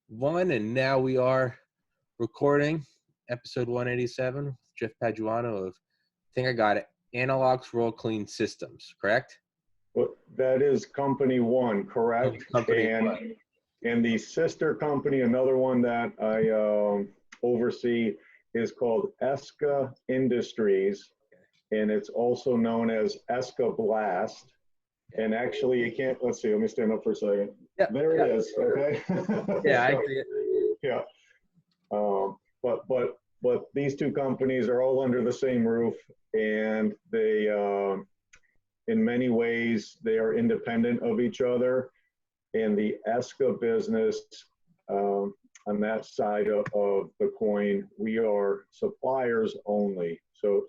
One, and now we are recording episode 187 with Jeff Paduano of, I think I got it, Analogs Roll Clean Systems, correct? Well, that is company one, correct? Company And the sister company, another one that I oversee, is called ESCA Industries, and it's also known as ESCA Blast. And actually, you can't. Let's see. Let me stand up for a second. Yeah, there it is. Okay. Yeah, So, I see it. yeah. But these two companies are all under the same roof, and they, in many ways, they are independent of each other. And the ESCA business, on that side of the coin, we are suppliers only. So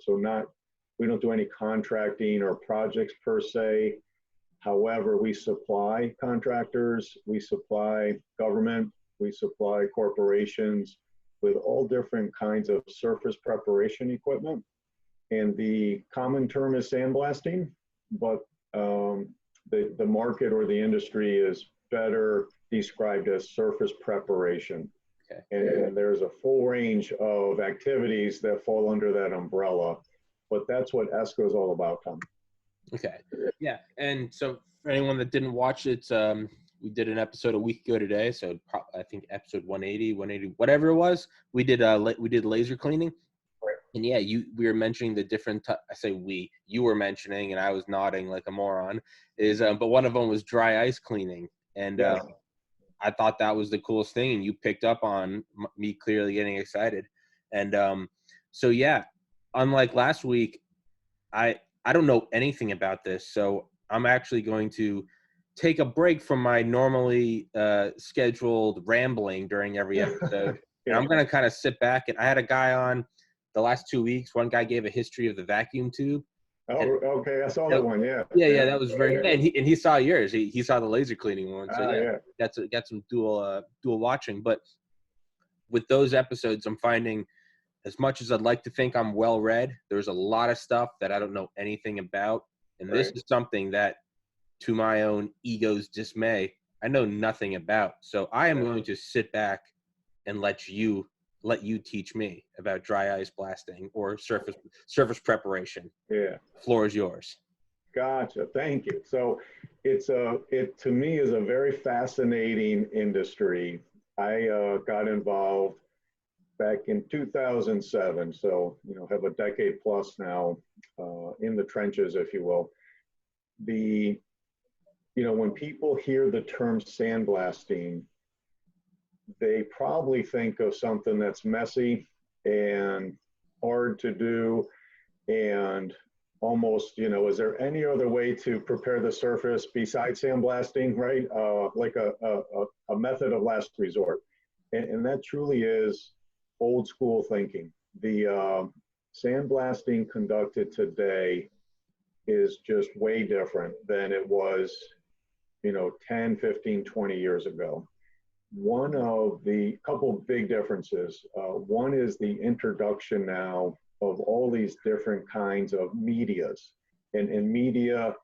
we don't do any contracting or projects per se. However, we supply contractors, we supply government, we supply corporations with all different kinds of surface preparation equipment. And the common term is sandblasting, but the market or the industry is better described as surface preparation. Okay. And there's a full range of activities that fall under that umbrella, but that's what ESCA is all about, Tom. Okay. Yeah. And so for anyone that didn't watch it, we did an episode a week ago today. So I think episode 180, whatever it was, we did laser cleaning. Right. And yeah, we were mentioning the different, you were mentioning, and I was nodding like a moron, but one of them was dry ice cleaning. And Yes. I thought that was the coolest thing. And you picked up on me clearly getting excited. And so, yeah, unlike last week, I don't know anything about this, so I'm actually going to take a break from my normally scheduled rambling during every episode. Yeah. And I'm going to kind of sit back. And I had a guy on the last 2 weeks. One guy gave a history of the vacuum tube. Oh, okay. I saw that one. Yeah. Yeah, that was very good. And he saw yours. He saw the laser cleaning one. So yeah. got some dual watching. But with those episodes, I'm finding, as much as I'd like to think I'm well read, there's a lot of stuff that I don't know anything about. And this is something that, to my own ego's dismay, I know nothing about. So I am going to sit back and let you teach me about dry ice blasting or surface preparation. Yeah. Floor is yours. Gotcha. Thank you. So it to me is a very fascinating industry. I got involved back in 2007, so have a decade plus now in the trenches, if you will. When people hear the term sandblasting, they probably think of something that's messy and hard to do, and almost, is there any other way to prepare the surface besides sandblasting, right? Like a method of last resort, and that truly is old school thinking. The sandblasting conducted today is just way different than it was, 10, 15, 20 years ago. One of the couple big differences, one is the introduction now of all these different kinds of medias. And media,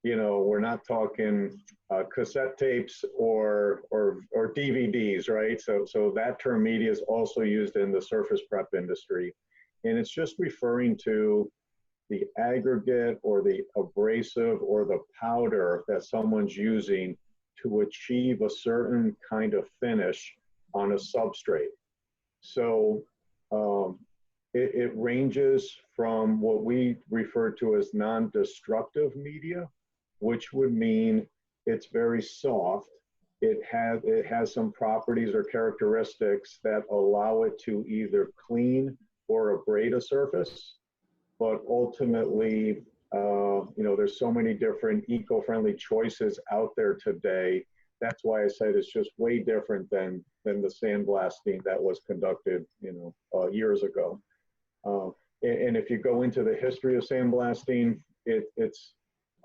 we're not talking cassette tapes or DVDs, right? So that term media is also used in the surface prep industry. And it's just referring to the aggregate or the abrasive or the powder that someone's using to achieve a certain kind of finish on a substrate. So it ranges from what we refer to as non-destructive media, which would mean it's very soft. It has some properties or characteristics that allow it to either clean or abrade a surface. But ultimately, there's so many different eco-friendly choices out there today. That's why I said it's just way different than the sandblasting that was conducted, years ago. And if you go into the history of sandblasting, it's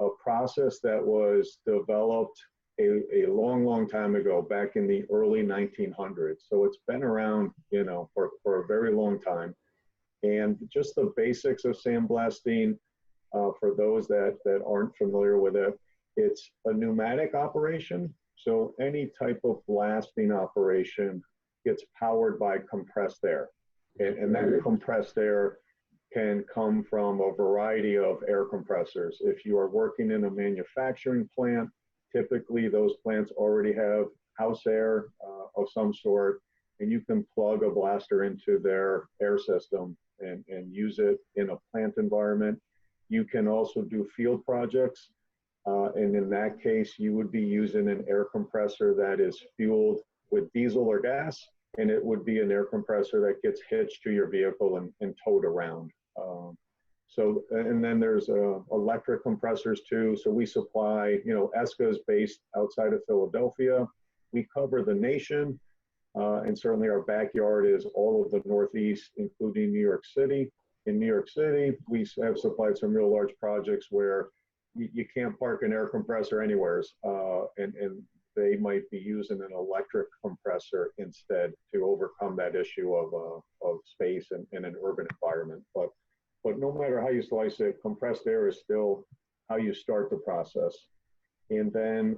a process that was developed a long time ago, back in the early 1900s. So it's been around, for a very long time. And just the basics of sandblasting, for those that aren't familiar with it, it's a pneumatic operation. So any type of blasting operation gets powered by compressed air. And that compressed air can come from a variety of air compressors. If you are working in a manufacturing plant, typically those plants already have house air of some sort, and you can plug a blaster into their air system and use it in a plant environment. You can also do field projects. And in that case, you would be using an air compressor that is fueled with diesel or gas, and it would be an air compressor that gets hitched to your vehicle and towed around. And then there's electric compressors too. So we supply, ESCA is based outside of Philadelphia. We cover the nation, and certainly our backyard is all of the Northeast, including New York City. In New York City, we have supplied some real large projects where you can't park an air compressor anywhere, and they might be using an electric compressor instead to overcome that issue of space in an urban environment. But no matter how you slice it, compressed air is still how you start the process. And then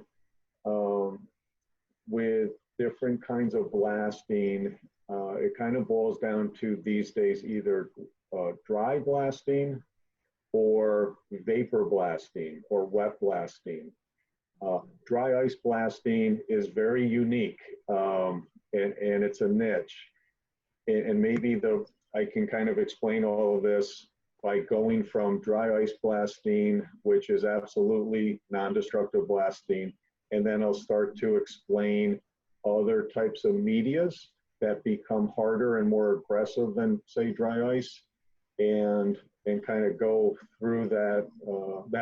with different kinds of blasting, it kind of boils down to these days either dry blasting or vapor blasting or wet blasting. Dry ice blasting is very unique, and it's a niche. And maybe I can kind of explain all of this by going from dry ice blasting, which is absolutely non-destructive blasting, and then I'll start to explain other types of medias that become harder and more aggressive than, say, dry ice, and kind of go through that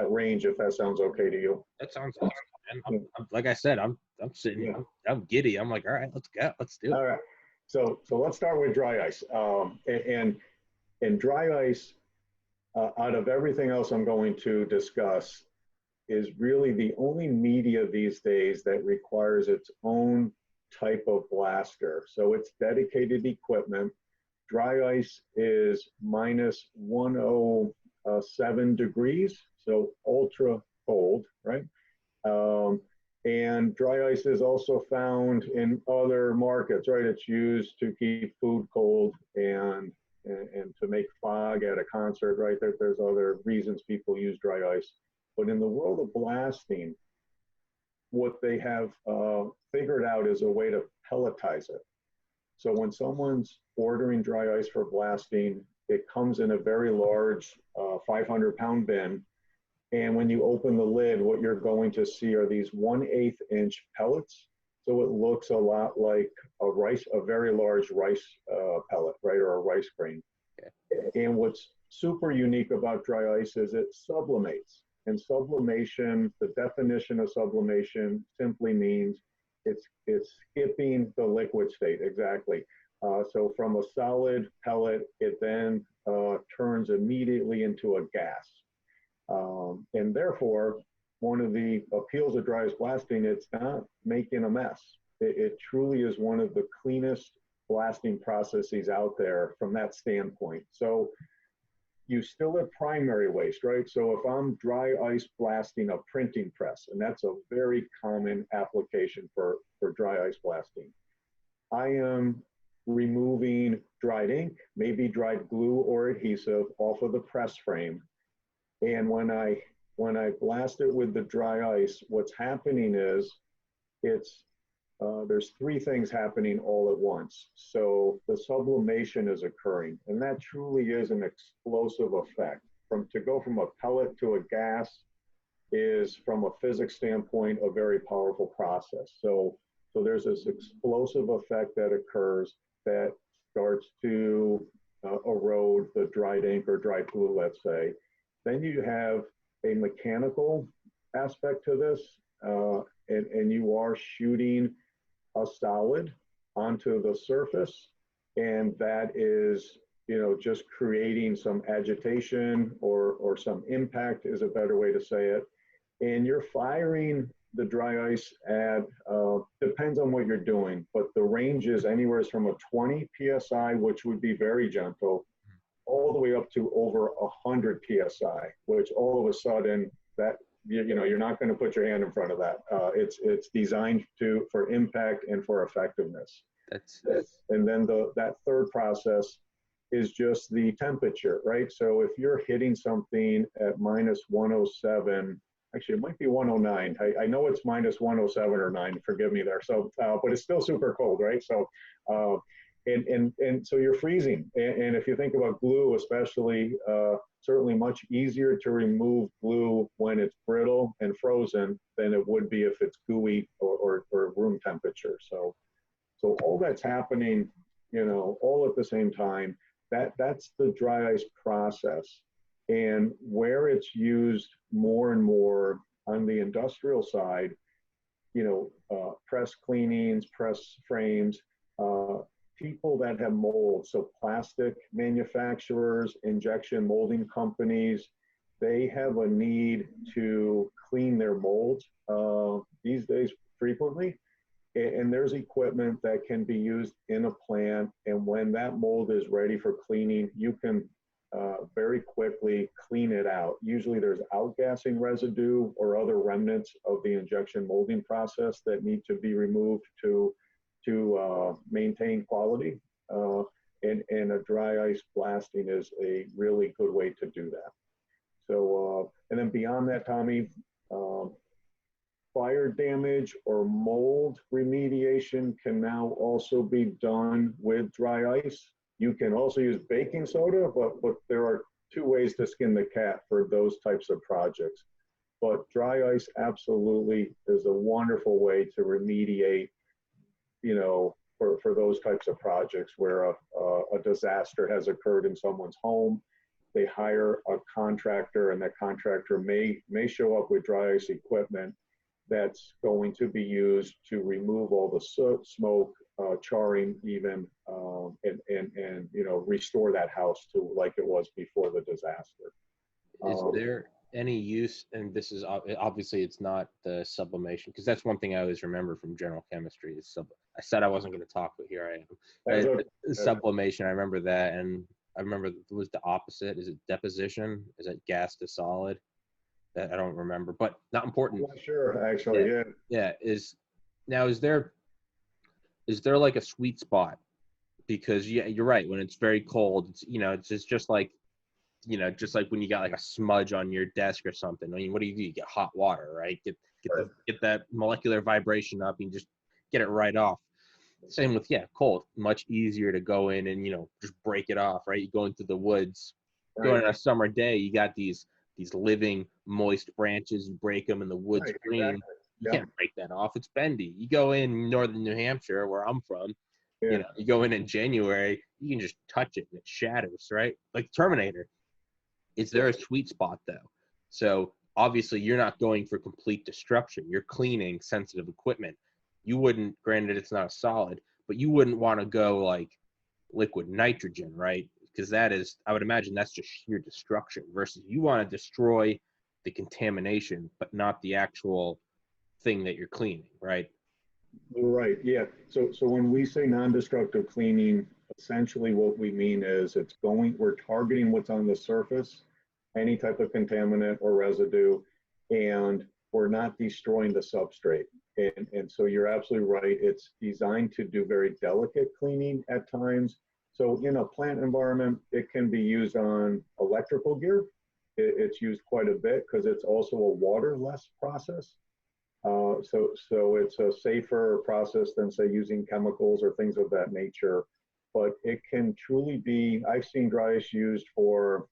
range, if that sounds okay to you. That sounds awesome, man. Like I said, I'm sitting, yeah. I'm giddy. I'm like, all right, let's go, let's do it. All right, so let's start with dry ice. And dry ice, out of everything else I'm going to discuss, is really the only media these days that requires its own type of blaster. So it's dedicated equipment. Dry ice is minus 107 degrees, so ultra cold, right? And dry ice is also found in other markets, right? It's used to keep food cold and to make fog at a concert, right? There's other reasons people use dry ice. But in the world of blasting, what they have figured out is a way to pelletize it. So when someone's ordering dry ice for blasting, it comes in a very large 500-pound bin. And when you open the lid, what you're going to see are these 1/8 inch pellets. So it looks a lot like a very large rice pellet, right, or a rice grain. Okay. And what's super unique about dry ice is it sublimates. And sublimation, the definition of sublimation simply means it's skipping the liquid state, exactly. So from a solid pellet, it then turns immediately into a gas. And therefore, one of the appeals of dry ice blasting, it's not making a mess. It truly is one of the cleanest blasting processes out there from that standpoint. So you still have primary waste, right? So if I'm dry ice blasting a printing press, and that's a very common application for dry ice blasting, I am removing dried ink, maybe dried glue or adhesive off of the press frame. And when I blast it with the dry ice, what's happening is there's three things happening all at once. So the sublimation is occurring, and that truly is an explosive effect. To go from a pellet to a gas is, from a physics standpoint, a very powerful process. So there's this explosive effect that occurs that starts to erode the dried ink or dried glue, let's say. Then you have a mechanical aspect to this, and you are shooting a solid onto the surface, and that is, just creating some agitation or some impact is a better way to say it. And you're firing the dry ice at, depends on what you're doing, but the range is anywhere from a 20 PSI, which would be very gentle, all the way up to over 100 PSI, which all of a sudden, you're not going to put your hand in front of that. It's designed for impact and for effectiveness. And then that third process is just the temperature, right? So if you're hitting something at minus 107, actually it might be 109. I know it's minus 107 or 9, forgive me there. So, but it's still super cold, right? So, and so you're freezing. And if you think about glue, especially, certainly much easier to remove glue when it's brittle and frozen than it would be if it's gooey or room temperature. So all that's happening, all at the same time. That's the dry ice process. And where it's used more and more on the industrial side, press cleanings, press frames, people that have mold, so plastic manufacturers, injection molding companies, they have a need to clean their molds these days frequently. And there's equipment that can be used in a plant. And when that mold is ready for cleaning, you can very quickly clean it out. Usually there's outgassing residue or other remnants of the injection molding process that need to be removed to maintain quality. And a dry ice blasting is a really good way to do that. So, and then beyond that, Tommy, fire damage or mold remediation can now also be done with dry ice. You can also use baking soda, but there are 2 ways to skin the cat for those types of projects. But dry ice absolutely is a wonderful way to remediate, for those types of projects where a disaster has occurred in someone's home. They hire a contractor, and that contractor may show up with dry ice equipment that's going to be used to remove all the soot, smoke, charring even, and restore that house to like it was before the disaster. Is there any use, and this is obviously it's not the sublimation, because that's one thing I always remember from general chemistry is I said I wasn't going to talk, but here I am. Sublimation, I remember that, and I remember it was the opposite. Is it deposition? Is it gas to solid? I don't remember, but not important. I'm not sure, actually. Yeah. Is there like a sweet spot? Because you're right. When it's very cold, it's just like when you got like a smudge on your desk or something. I mean, what do? You get hot water, right? Get that molecular vibration up and just get it right off. Same with cold. Much easier to go in and just break it off, right? You go into the woods, going on a summer day, you got these living moist branches. You break them and the wood's green. Exactly. You can't break that off. It's bendy. You go in northern New Hampshire, where I'm from. You go in January, you can just touch it and it shatters, right? Like Terminator. Is there a sweet spot though? So obviously you're not going for complete destruction. You're cleaning sensitive equipment. You wouldn't, granted it's not a solid, but you wouldn't want to go like liquid nitrogen, right? Because that is, I would imagine that's just sheer destruction, versus you want to destroy the contamination, but not the actual thing that you're cleaning, right? Right, yeah. So when we say non-destructive cleaning, essentially what we mean is we're targeting what's on the surface, any type of contaminant or residue, and we're not destroying the substrate. And so you're absolutely right. It's designed to do very delicate cleaning at times. So in a plant environment, it can be used on electrical gear. It's used quite a bit because it's also a waterless process. So it's a safer process than, say, using chemicals or things of that nature. But it can truly be, I've seen dry ice used for,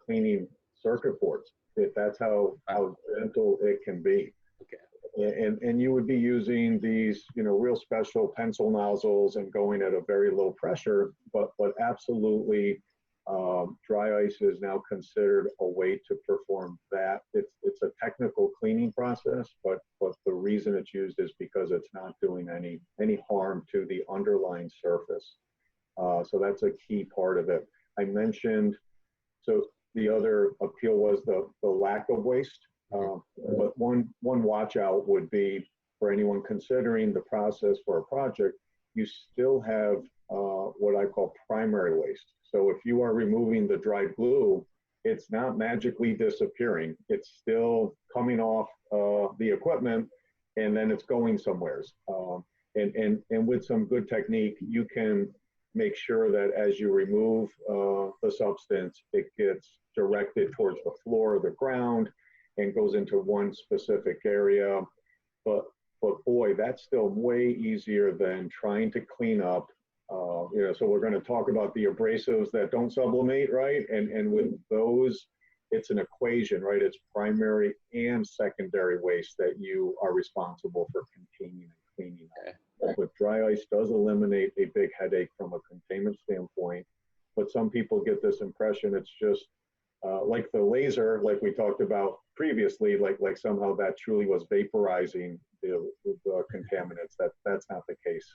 cleaning circuit boards. That's how gentle it can be. Okay. And you would be using these, real special pencil nozzles and going at a very low pressure, but absolutely, dry ice is now considered a way to perform that. It's a technical cleaning process, but the reason it's used is because it's not doing any harm to the underlying surface. So that's a key part of it. I mentioned, so the other appeal was the lack of waste. But one watch out would be for anyone considering the process for a project, you still have what I call primary waste. So if you are removing the dried glue, it's not magically disappearing. It's still coming off the equipment, and then it's going somewheres. And with some good technique, you can make sure that as you remove the substance, it gets directed towards the floor or the ground and goes into one specific area. But boy, that's still way easier than trying to clean up. So we're going to talk about the abrasives that don't sublimate, right? And with those, it's an equation, right? It's primary and secondary waste that you are responsible for containing and cleaning up. But dry ice does eliminate a big headache from a containment standpoint. But some people get this impression it's just like the laser, like we talked about previously, like somehow that truly was vaporizing the contaminants. That's not the case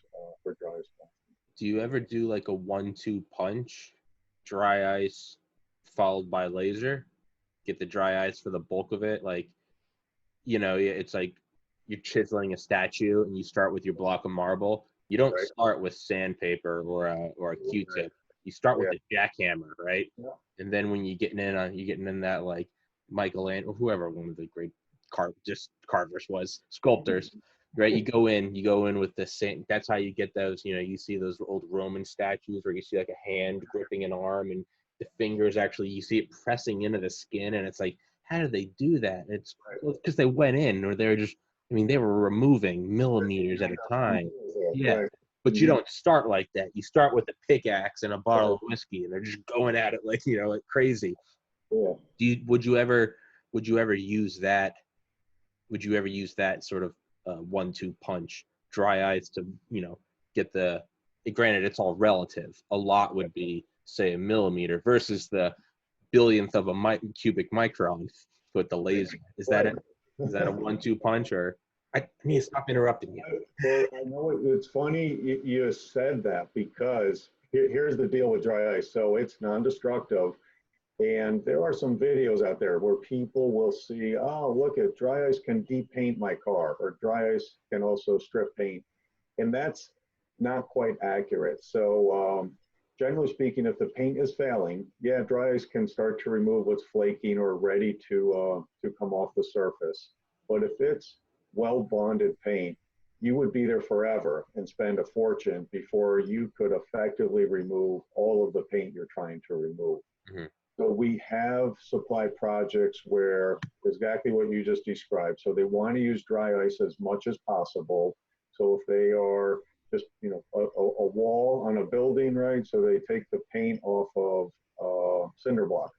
for dry ice. Do you ever do like a 1-2 punch, dry ice followed by laser? Get the dry ice for the bulk of it, like, it's like you're chiseling a statue and you start with your block of marble. You don't start with sandpaper or a Q-tip. You start with a jackhammer, right? Yeah. And then when you're getting in that, like Michelangelo, or whoever one of the great carvers was, sculptors, right? You go in with the same. That's how you get those. You see those old Roman statues where you see like a hand gripping an arm and the fingers actually, you see it pressing into the skin, and it's like, how did they do that? It's because they went in, or they're just. They were removing millimeters at a time. Yeah. But you don't start like that. You start with a pickaxe and a bottle of whiskey, and they're just going at it like crazy. Yeah. Would you ever use that? Would you ever use that sort of 1-2 punch, dry ice to get the? Granted, it's all relative. A lot would be say a millimeter versus the billionth of a cubic micron with the laser. Is that a 1-2 punch, or? I need to stop interrupting you. Well, I know it's funny you said that, because here's the deal with dry ice. So it's non-destructive, and there are some videos out there where people will see, oh, look at dry ice can depaint my car, or dry ice can also strip paint, and that's not quite accurate. So generally speaking, if the paint is failing, yeah, dry ice can start to remove what's flaking or ready to come off the surface. But if it's well-bonded paint, you would be there forever and spend a fortune before you could effectively remove all of the paint you're trying to remove. Mm-hmm. So we have supply projects where exactly what you just described. So they want to use dry ice as much as possible. So if they are just, a wall on a building, right? So they take the paint off of cinder block.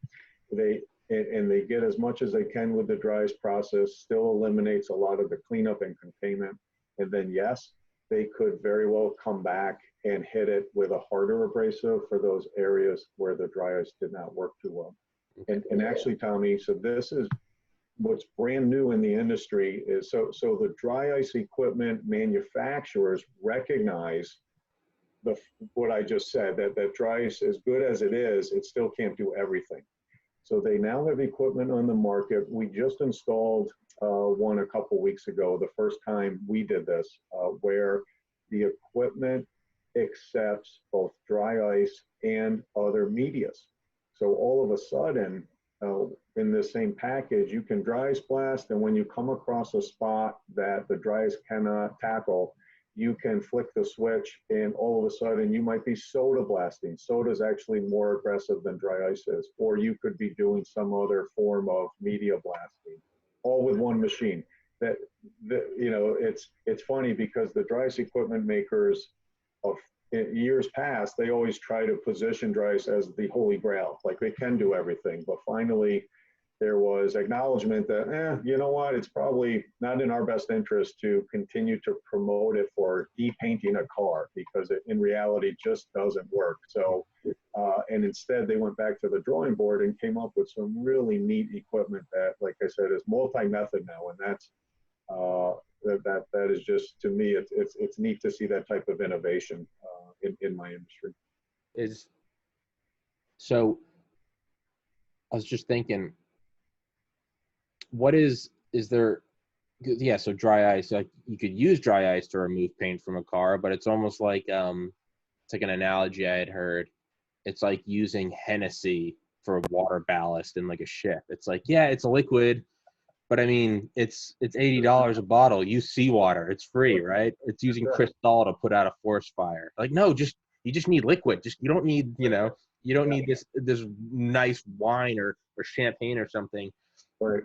And they get as much as they can with the dry ice process, still eliminates a lot of the cleanup and containment. And then, yes, they could very well come back and hit it with a harder abrasive for those areas where the dry ice did not work too well. And actually, Tommy, so this is what's brand new in the industry is so the dry ice equipment manufacturers recognize what I just said, that dry ice, as good as it is, it still can't do everything. So they now have equipment on the market. We just installed one a couple weeks ago, the first time we did this, where the equipment accepts both dry ice and other medias. So all of a sudden, in the same package, you can dry ice blast, and when you come across a spot that the dry ice cannot tackle, you can flick the switch, and all of a sudden you might be soda blasting. Soda is actually more aggressive than dry ice is, or you could be doing some other form of media blasting, all with one machine. It's funny because the dry ice equipment makers of years past, they always try to position dry ice as the holy grail, like they can do everything. But finally, there was acknowledgement that, you know what, it's probably not in our best interest to continue to promote it for depainting a car, because it in reality just doesn't work. So, and instead they went back to the drawing board and came up with some really neat equipment that, like I said, is multi-method now. And that's, that is just, to me, it's neat to see that type of innovation in my industry. So I was just thinking, what is there? Yeah, so dry ice, like you could use dry ice to remove paint from a car, but it's almost like it's like an analogy I had heard. It's like using Hennessy for water ballast in like a ship. It's like, yeah, it's a liquid, but I mean, it's $80 a bottle. Use seawater. It's free, right? It's using crystal to put out a forest fire. Like, no, you just need liquid. You don't need, you don't need this nice wine or champagne or something. Right.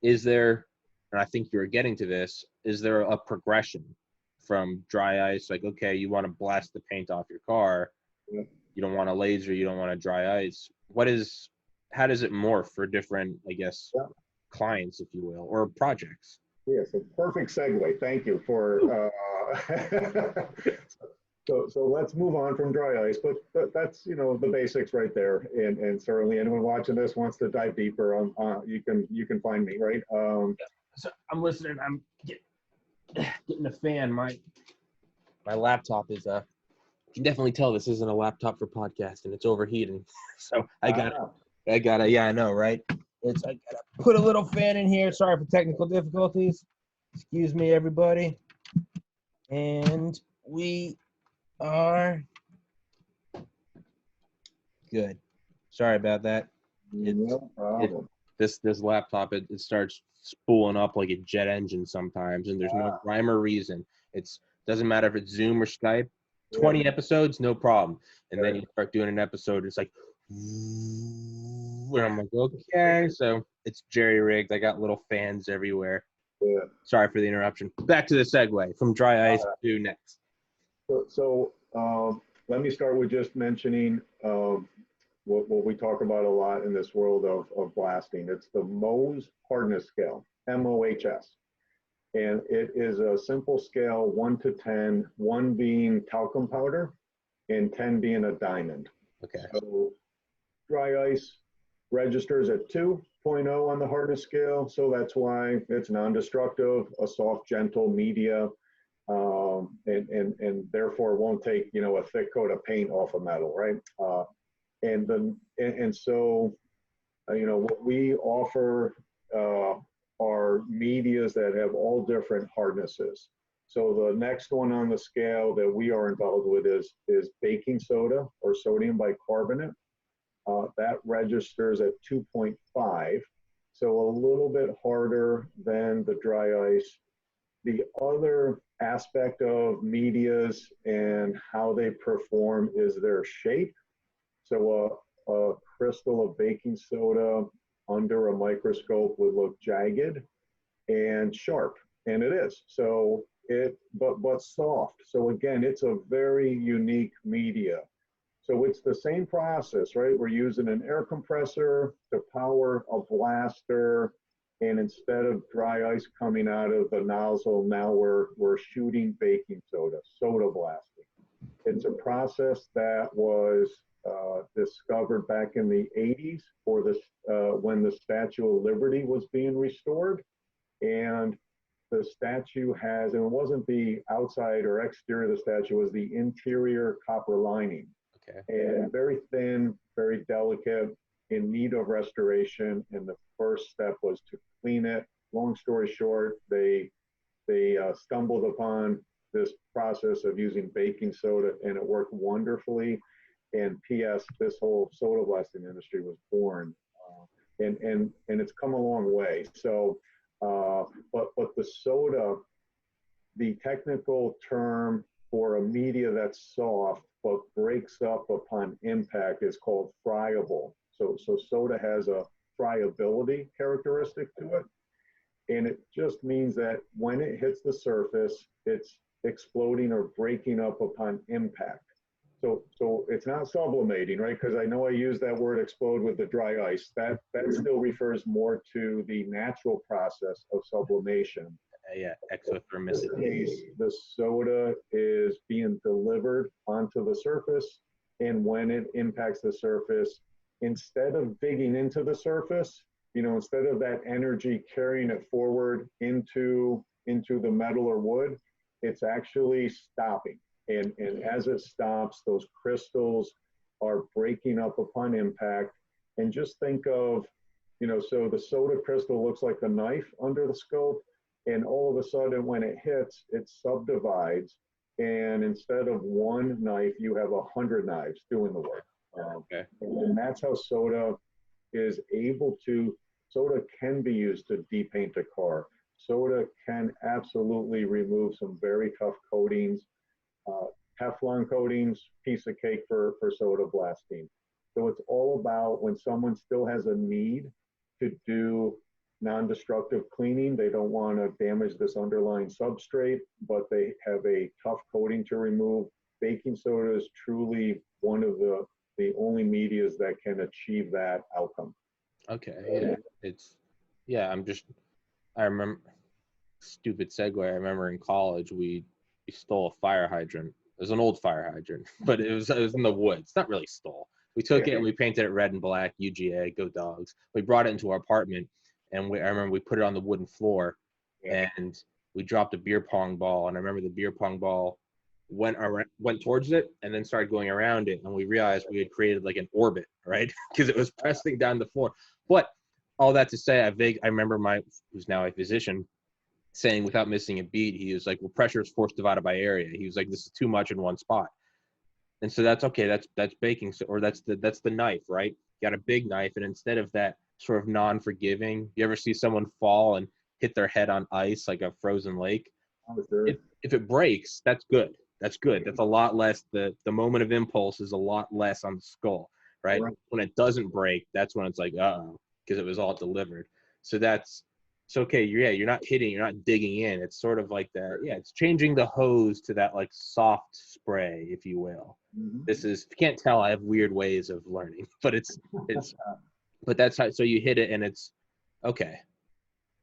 Is there, and I think you're getting to this, is there a progression from dry ice? Like, okay, you want to blast the paint off your car. Yeah. You don't want a laser. You don't want a dry ice. How does it morph for different, I guess, clients, if you will, or projects? Yes, a perfect segue. Thank you for. So let's move on from dry ice, but that's the basics right there, and certainly anyone watching this wants to dive deeper. You can find me, right. So I'm listening. I'm getting a fan. My laptop is you can definitely tell this isn't a laptop for podcasting. It's overheating. So I gotta, yeah, I know, right? I gotta put a little fan in here. Sorry for technical difficulties. Excuse me, everybody. And we are good. Sorry about that. No problem. This laptop, it starts spooling up like a jet engine sometimes, and there's no rhyme or reason. Doesn't matter if it's Zoom or Skype. 20 episodes, no problem. And then you start doing an episode, it's like, and I'm like, okay. So it's jerry rigged. I got little fans everywhere. Yeah. Sorry for the interruption. Back to the segue from dry ice to next. So let me start with just mentioning what we talk about a lot in this world of blasting. It's the Mohs hardness scale, MOHS. And it is a simple scale, 1 to 10, 1 being talcum powder and 10 being a diamond. Okay. So dry ice registers at 2.0 on the hardness scale. So that's why it's non-destructive, a soft, gentle media, and therefore won't take, a thick coat of paint off a metal, right? So what we offer are medias that have all different hardnesses. So the next one on the scale that we are involved with is baking soda or sodium bicarbonate. That registers at 2.5, so a little bit harder than the dry ice. The other aspect of medias and how they perform is their shape. So a crystal of baking soda under a microscope would look jagged and sharp, and it is. So but soft. So again, it's a very unique media. So it's the same process, right? We're using an air compressor to power a blaster, and instead of dry ice coming out of the nozzle, now we're shooting baking soda blasting. It's a process that was discovered back in the 80s for this when the Statue of Liberty was being restored, and the statue has, and it wasn't the outside or exterior of the statue, it was the interior copper lining. Okay. And very thin, very delicate, in need of restoration. And the first step was to clean it. Long story short, they stumbled upon this process of using baking soda, and it worked wonderfully. And P.S., this whole soda blasting industry was born, and it's come a long way. So, but the soda, the technical term for a media that's soft but breaks up upon impact is called friable. So soda has a friability characteristic to it, and it just means that when it hits the surface, it's exploding or breaking up upon impact. So it's not sublimating, right? Because I know I use that word explode with the dry ice. That still refers more to the natural process of sublimation. Yeah, exothermicity. The soda is being delivered onto the surface, and when it impacts the surface, instead of digging into the surface, instead of that energy carrying it forward into the metal or wood, it's actually stopping. And as it stops, those crystals are breaking up upon impact. And just think of, so the soda crystal looks like a knife under the scope, and all of a sudden when it hits, it subdivides. And instead of one knife, you have 100 knives doing the work. Okay. And that's how soda is able to, soda can be used to depaint a car. Soda can absolutely remove some very tough coatings. Teflon coatings, piece of cake for soda blasting. So it's all about when someone still has a need to do non-destructive cleaning, they don't want to damage this underlying substrate, but they have a tough coating to remove. Baking soda is truly one of the only medias that can achieve that outcome. Okay, yeah. I remember, stupid segue. I remember in college we stole a fire hydrant. It was an old fire hydrant, but it was in the woods. Not really stole. We took it and we painted it red and black. UGA, go dogs. We brought it into our apartment, and I remember we put it on the wooden floor, and we dropped a beer pong ball. And I remember the beer pong ball went towards it and then started going around it, and we realized we had created like an orbit, right? Because it was pressing down the floor. But all that to say, I remember who's now a physician, saying without missing a beat, he was like, well, pressure is force divided by area. He was like, this is too much in one spot. And so that's okay. That's baking, or that's the knife, right? You got a big knife, and instead of that sort of non-forgiving, you ever see someone fall and hit their head on ice like a frozen lake? If it breaks, that's good. That's good. That's a lot less. The moment of impulse is a lot less on the skull, right? When it doesn't break, that's when it's like, uh-oh, because it was all delivered. So it's okay. You're not hitting, you're not digging in. It's sort of like that. Yeah, it's changing the hose to that like soft spray, if you will. This is, if you can't tell, I have weird ways of learning, but but that's how, so you hit it and it's okay.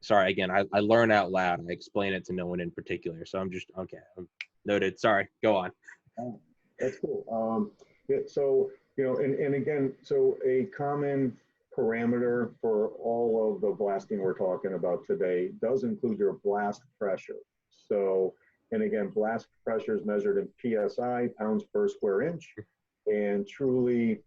Sorry, again, I learn out loud. I explain it to no one in particular. So I'm just, okay, I'm noted. Sorry, go on. That's cool. Yeah, so, and again, so a common parameter for all of the blasting we're talking about today does include your blast pressure. So, and again, blast pressure is measured in PSI, pounds per square inch. And truly,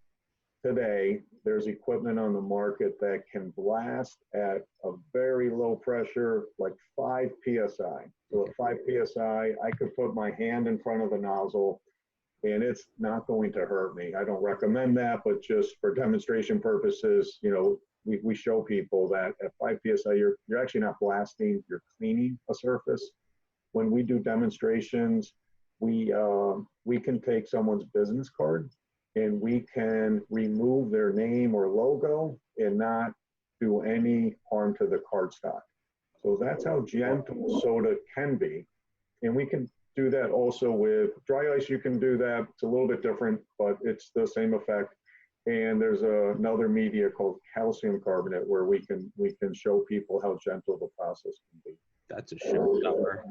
today, there's equipment on the market that can blast at a very low pressure, like 5 PSI. So at 5 PSI, I could put my hand in front of the nozzle and it's not going to hurt me. I don't recommend that, but just for demonstration purposes, we show people that at 5 PSI, you're actually not blasting, you're cleaning a surface. When we do demonstrations, we can take someone's business card and we can remove their name or logo and not do any harm to the cardstock. So that's how gentle soda can be. And we can do that also with dry ice. You can do that. It's a little bit different, but it's the same effect. And there's another media called calcium carbonate where we can show people how gentle the process can be. That's a showstopper.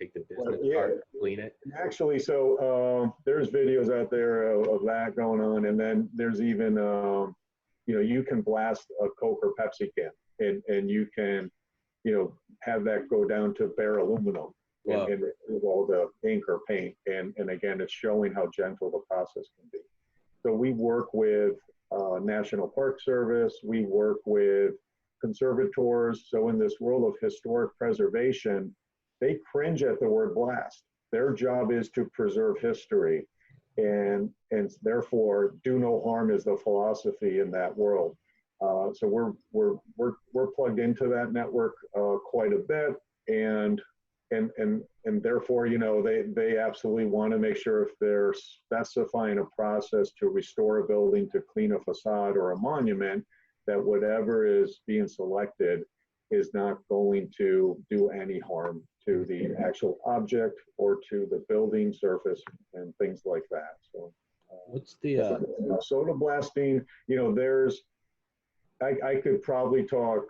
Take the business card, clean it. Actually, so there's videos out there of that going on, and then there's even you can blast a Coke or Pepsi can, and you can have that go down to bare aluminum and remove all the ink or paint, and again, it's showing how gentle the process can be. So we work with National Park Service, we work with conservators. So in this world of historic preservation, they cringe at the word blast. Their job is to preserve history, and therefore do no harm is the philosophy in that world. So we're plugged into that network quite a bit, and therefore they absolutely want to make sure if they're specifying a process to restore a building, to clean a facade or a monument, that whatever is being selected is not going to do any harm to the actual object or to the building surface and things like that. So what's the soda blasting? I could probably talk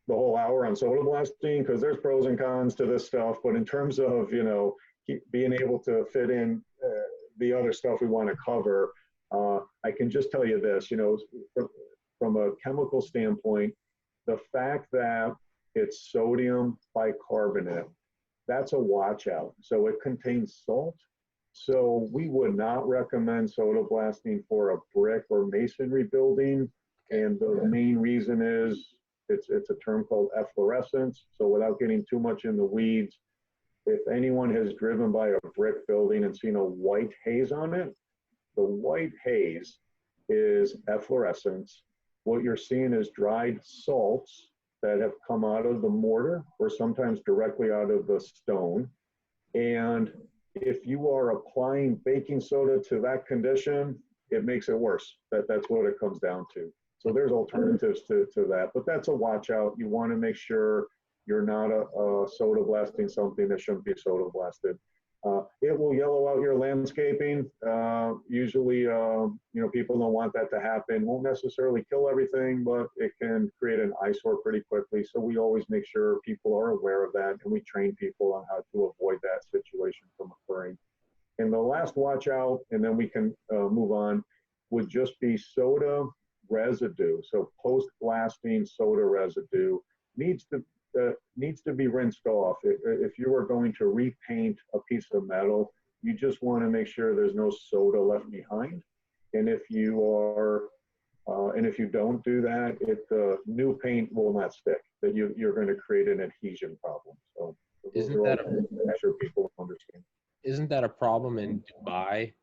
the whole hour on soda blasting because there's pros and cons to this stuff, but in terms of being able to fit in the other stuff we want to cover, I can just tell you this, from a chemical standpoint, the fact that it's sodium bicarbonate, that's a watch out. So it contains salt. So we would not recommend soda blasting for a brick or masonry building. And the main reason is it's a term called efflorescence. So without getting too much in the weeds, if anyone has driven by a brick building and seen a white haze on it, the white haze is efflorescence, what you're seeing is dried salts that have come out of the mortar or sometimes directly out of the stone. And if you are applying baking soda to that condition, it makes it worse. That's what it comes down to. So there's alternatives to that, but that's a watch out. You want to make sure you're not soda blasting something that shouldn't be soda blasted. It will yellow out your landscaping. Usually, people don't want that to happen. Won't necessarily kill everything, but it can create an eyesore pretty quickly. So we always make sure people are aware of that, and we train people on how to avoid that situation from occurring. And the last watch out, and then we can move on, would just be soda residue. So post-blasting soda residue needs to be rinsed off. If you are going to repaint a piece of metal, you just want to make sure there's no soda left behind. And if you don't do that, new paint will not stick. That you're going to create an adhesion problem. So isn't that make sure people understand. Isn't that a problem in Dubai?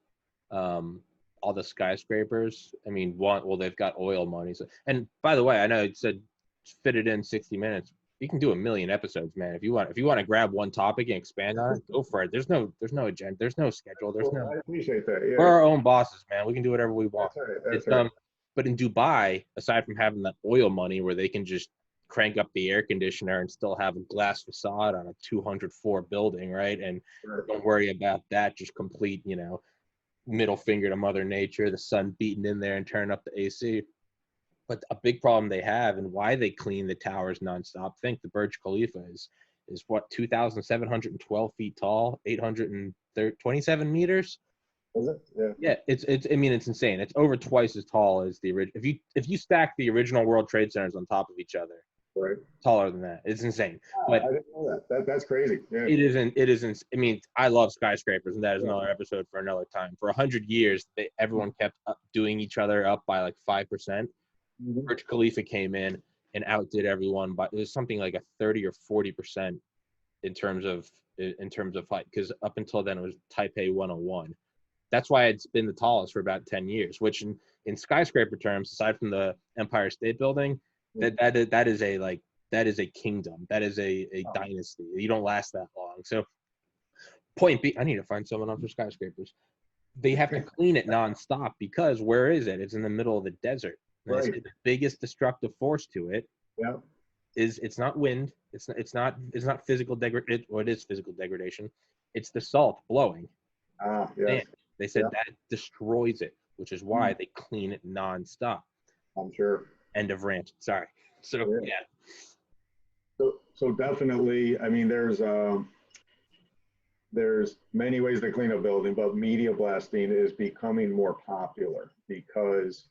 All the skyscrapers. I mean, they've got oil money. So, and by the way, I know it said fit it in 60 minutes. You can do 1,000,000 episodes, man. If you want to grab one topic and expand on it, go for it. There's no agenda. There's no schedule. I appreciate that. Yeah. We're our own bosses, man. We can do whatever we want. That's right. But in Dubai, aside from having that oil money where they can just crank up the air conditioner and still have a glass facade on a 200-floor building, right? And don't worry about that. Just complete, middle finger to Mother Nature, the sun beating in there and turning up the AC. But a big problem they have, and why they clean the towers nonstop, think the Burj Khalifa is what, 2,712 feet tall, 827 meters. Is it? Yeah. Yeah, it's insane. It's over twice as tall as the original. If you stack the original World Trade Centers on top of each other, right, taller than that. It's insane. But I didn't know that. That's crazy. Yeah. It isn't. I mean, I love skyscrapers, and that is another episode for another time. For 100 years, everyone kept doing each other up by like 5%. Burj Khalifa came in and outdid everyone, but it was something like a 30 or 40% in terms of height. Because up until then, it was Taipei 101. That's why it's been the tallest for about 10 years. Which in skyscraper terms, aside from the Empire State Building, that is a kingdom. That is a dynasty. You don't last that long. So, point B, I need to find someone on for skyscrapers. They have to clean it nonstop because where is it? It's in the middle of the desert. Right. The biggest destructive force to it is it's not wind. It's not physical degradation. Or it is physical degradation. It's the salt blowing. Yes. They said that destroys it, which is why they clean it nonstop. I'm sure. End of rant. Sorry. So yeah. So definitely, I mean, there's many ways to clean a building, but media blasting is becoming more popular because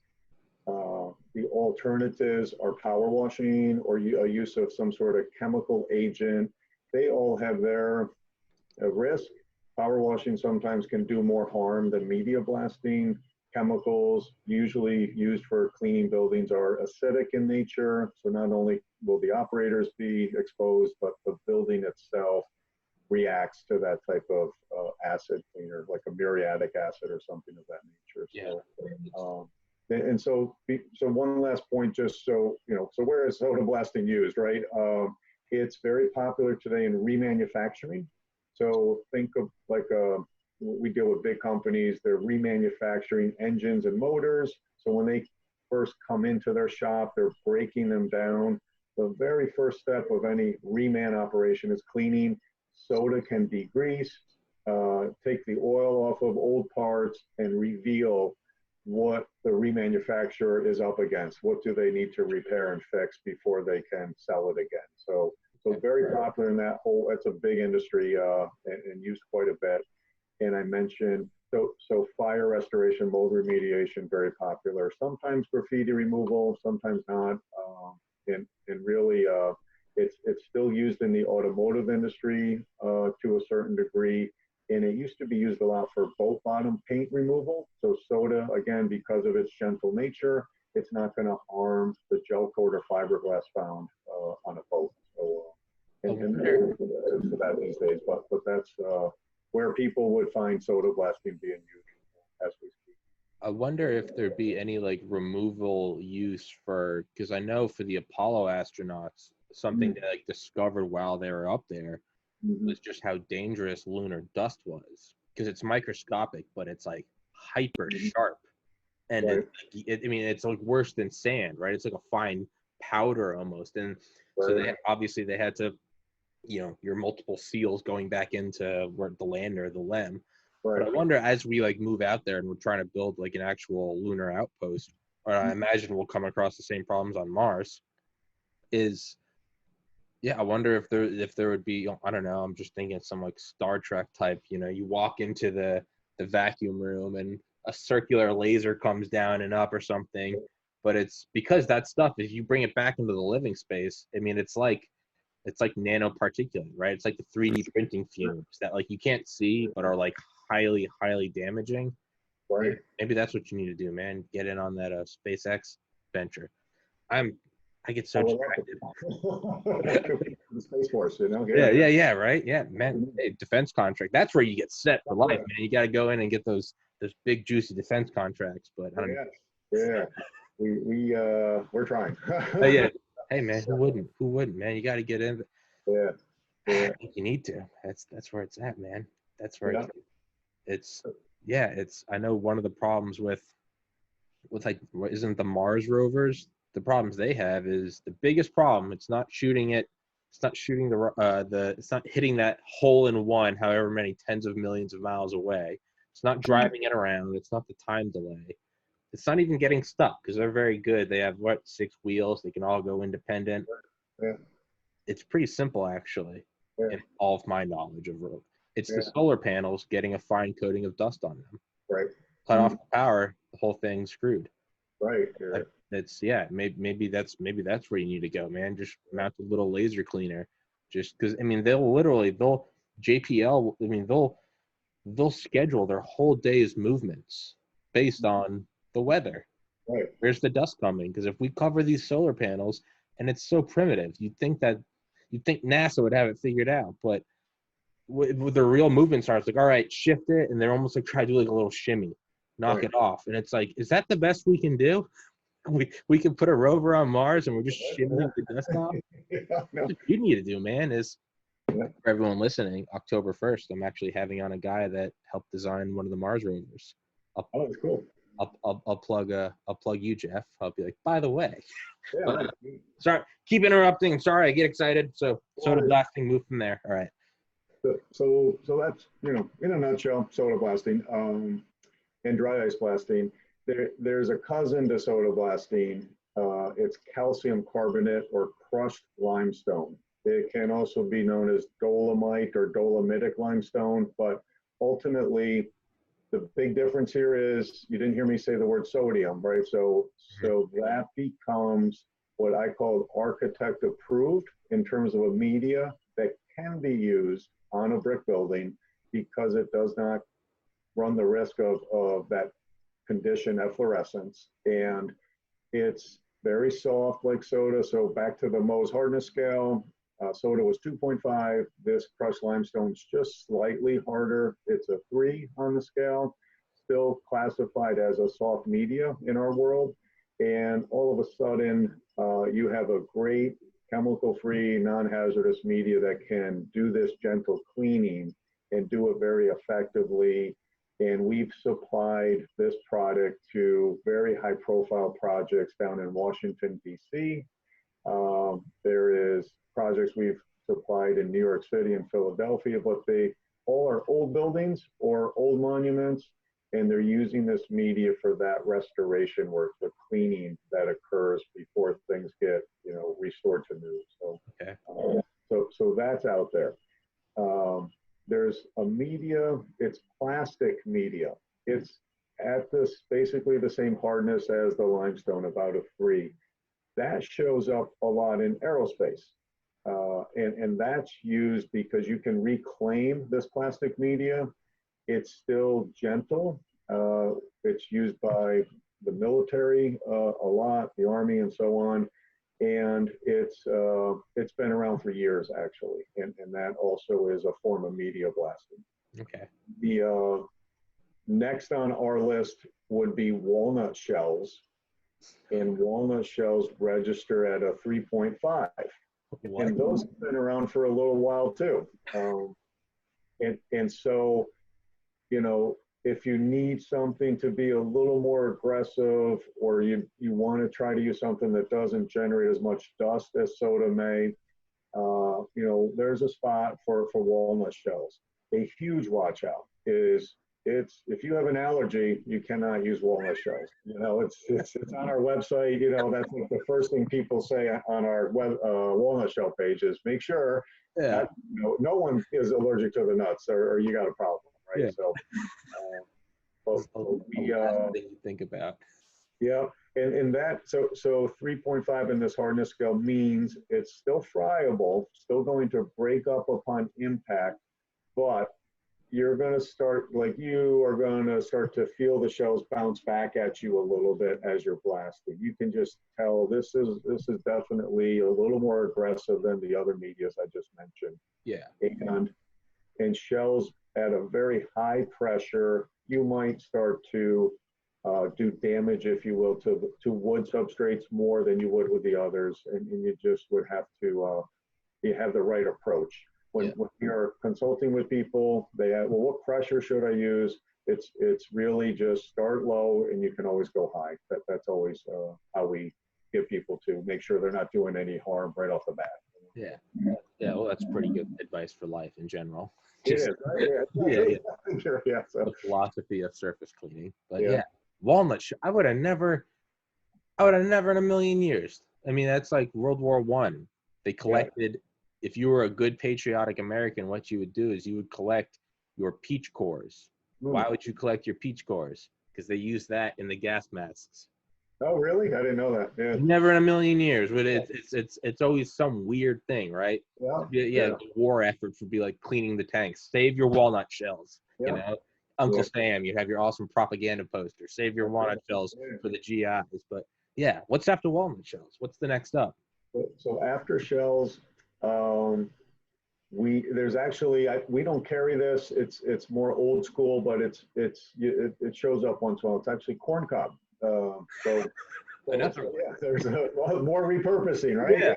the alternatives are power washing or a use of some sort of chemical agent. They all have their risk. Power washing sometimes can do more harm than media blasting. Chemicals usually used for cleaning buildings are acidic in nature. So not only will the operators be exposed, but the building itself reacts to that type of acid cleaner, like a muriatic acid or something of that nature. So, and so one last point, just so where is soda blasting used, right? It's very popular today in remanufacturing. So think of we deal with big companies, they're remanufacturing engines and motors. So when they first come into their shop, they're breaking them down. The very first step of any reman operation is cleaning. Soda can degrease, take the oil off of old parts, and reveal what the remanufacturer is up against. What do they need to repair and fix before they can sell it again? So very popular in that whole, it's a big industry and used quite a bit. And I mentioned, so fire restoration, mold remediation, very popular. Sometimes graffiti removal, sometimes not. And really, it's still used in the automotive industry to a certain degree. And it used to be used a lot for boat bottom paint removal. So soda, again, because of its gentle nature, it's not going to harm the gel coat or fiberglass found on a boat. So, and for that these days, but that's where people would find soda blasting being used as we speak. I wonder if there'd be any like removal use for, because I know for the Apollo astronauts, something they like discovered while they were up there was just how dangerous lunar dust was, because it's microscopic, but it's like hyper sharp, and Right. I mean, it's like worse than sand, right? It's like a fine powder almost, and so Right. they obviously they had to, your multiple seals going back into where the lander, the LEM. But Right. I wonder, as we like move out there and we're trying to build like an actual lunar outpost, or I imagine we'll come across the same problems on Mars. Is Yeah, I wonder if there would be, I don't know, I'm just thinking some like Star Trek type, you walk into the vacuum room and a circular laser comes down and up or something. But it's because that stuff, if you bring it back into the living space, I mean, it's like nanoparticulate, right? It's like the 3D printing fumes that like you can't see but are like highly, highly damaging. Right. Maybe that's what you need to do, man. Get in on that SpaceX venture. I get so I would love distracted. to. The Space Force, Yeah, right. Yeah, man. Hey, defense contract. That's where you get set for life, man. You got to go in and get those big juicy defense contracts. But I don't know. Yeah. We're trying. Oh yeah. Hey man, who wouldn't? Who wouldn't, man? You got to get in. Yeah. I Yeah. think you need to. That's where it's at, man. That's where Yeah. it's yeah, I know one of the problems with like what isn't the Mars rovers, the problems they have is the biggest problem. It's not shooting it. It's not shooting it's not hitting that hole in one, however many tens of millions of miles away. It's not driving it around. It's not the time delay. It's not even getting stuck because they're very good. They have 6 wheels. They can all go independent. Yeah. It's pretty simple actually, Yeah. in all of my knowledge of road. It's the Yeah. solar panels getting a fine coating of dust on them. Right. Cut off the power, the whole thing's screwed. Right. Yeah. It's yeah, maybe that's where you need to go, man. Just mount a little laser cleaner, just because I mean they'll JPL. I mean they'll schedule their whole day's movements based on the weather. Right. Where's the dust coming? Because if we cover these solar panels, and it's so primitive, you'd think NASA would have it figured out, but with the real movements are, it's like, all right, shift it, and they're almost like try to do like a little shimmy, knock it off, and it's like, is that the best we can do? We can put a rover on Mars and we're just shimmying the dust off. Yeah. No. What you need to do, man, is Yeah. for everyone listening, October 1st, I'm actually having on a guy that helped design one of the Mars rovers. Oh, that's cool. I'll plug you, Jeff. I'll be like, by the way, Yeah. sorry, keep interrupting. Sorry, I get excited. So soda blasting, move from there. All right. So that's, in a nutshell, soda blasting, and dry ice blasting. There's a cousin to soda blasting. It's calcium carbonate or crushed limestone. It can also be known as dolomite or dolomitic limestone, but ultimately the big difference here is you didn't hear me say the word sodium, right? So that becomes what I call architect approved in terms of a media that can be used on a brick building because it does not run the risk of that condition, efflorescence, and it's very soft like soda. So back to the Mohs hardness scale, soda was 2.5. This crushed limestone is just slightly harder. It's a 3 on the scale, still classified as a soft media in our world. And all of a sudden, you have a great chemical-free, non-hazardous media that can do this gentle cleaning and do it very effectively. And we've supplied this product to very high-profile projects down in Washington, D.C. There is projects we've supplied in New York City and Philadelphia, but they all are old buildings or old monuments, and they're using this media for that restoration work, the cleaning that occurs before things get, restored to new. So, Okay. So that's out there. There's a media, it's plastic media. It's at this basically the same hardness as the limestone, about a 3. That shows up a lot in aerospace. And that's used because you can reclaim this plastic media. It's still gentle. It's used by the military a lot, the Army and so on. And it's been around for years, actually. And that also is a form of media blasting. Okay. Next on our list would be walnut shells, and walnut shells register at a 3.5. What? And those have been around for a little while too. And so, you know, if you need something to be a little more aggressive, or you want to try to use something that doesn't generate as much dust as soda may, you know, there's a spot for walnut shells. A huge watch out is if you have an allergy, you cannot use walnut shells. You know, it's on our website. You know, that's like the first thing people say on our web walnut shell page is make sure that, you know, no one is allergic to the nuts, or you got a problem, right? Yeah. So, but we thing you think about. yeah, and that so 3.5 in this hardness scale means it's still friable, still going to break up upon impact, but you're going to start, like, you are going to start to feel the shells bounce back at you a little bit as you're blasting. You can just tell this is definitely a little more aggressive than the other medias I just mentioned. Yeah. And shells at a very high pressure, you might start to do damage, if you will, to wood substrates more than you would with the others, and you just would have to you have the right approach. When you're consulting with people, they have, well, what pressure should I use? It's really just start low, and you can always go high. That's always how we get people to make sure they're not doing any harm right off the bat. Yeah. Yeah. Well, that's pretty good advice for life in general. Just, it is, right? Yeah. So. The philosophy of surface cleaning. But yeah, walnut. I would have never in a million years. I mean, that's like World War I. They collected. If you were a good patriotic American, what you would do is you would collect your peach cores. Why would you collect your peach cores? Because they use that in the gas masks. Oh, really? I didn't know that. Yeah. Never in a million years. But it's always some weird thing, right? Yeah. The war efforts would be like cleaning the tanks. Save your walnut shells. Yeah. You know, Uncle Sam, you'd have your awesome propaganda poster. Save your walnut shells for the GIs. But yeah, what's after walnut shells? What's the next up? So after shells, there's actually we don't carry this. It's more old school, but it shows up once in a while. It's actually corn cob. There's more repurposing, right? Yeah.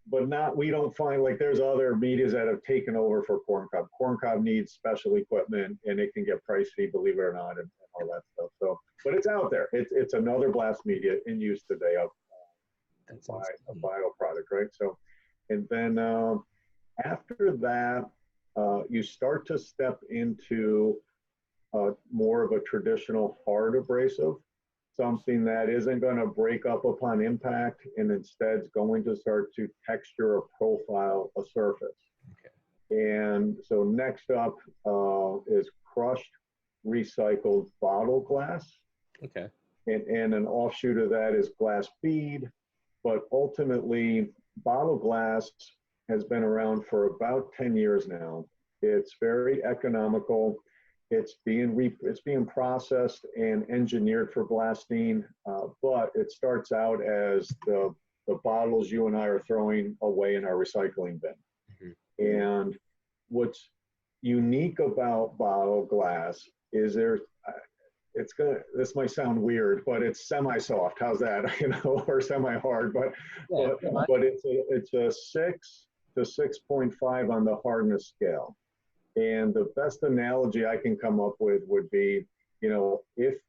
But not, we don't find, like, there's other medias that have taken over for corn cob. Corn cob needs special equipment, and it can get pricey, believe it or not, and all that stuff. So, but it's out there. It's another blast media in use today of a bio product, right? So, and then after that, you start to step into more of a traditional hard abrasive, something that isn't going to break up upon impact, and instead is going to start to texture or profile a surface. Okay. And so next up is crushed recycled bottle glass. Okay. And an offshoot of that is glass bead, but ultimately bottle glass has been around for about 10 years now. It's very economical. It's being processed and engineered for blasting, but it starts out as the bottles you and I are throwing away in our recycling bin. Mm-hmm. And what's unique about bottle glass is this might sound weird, but it's semi-soft. How's that? You know, or semi-hard, but it's a 6 to 6.5 on the hardness scale. And the best analogy I can come up with would be, you know, if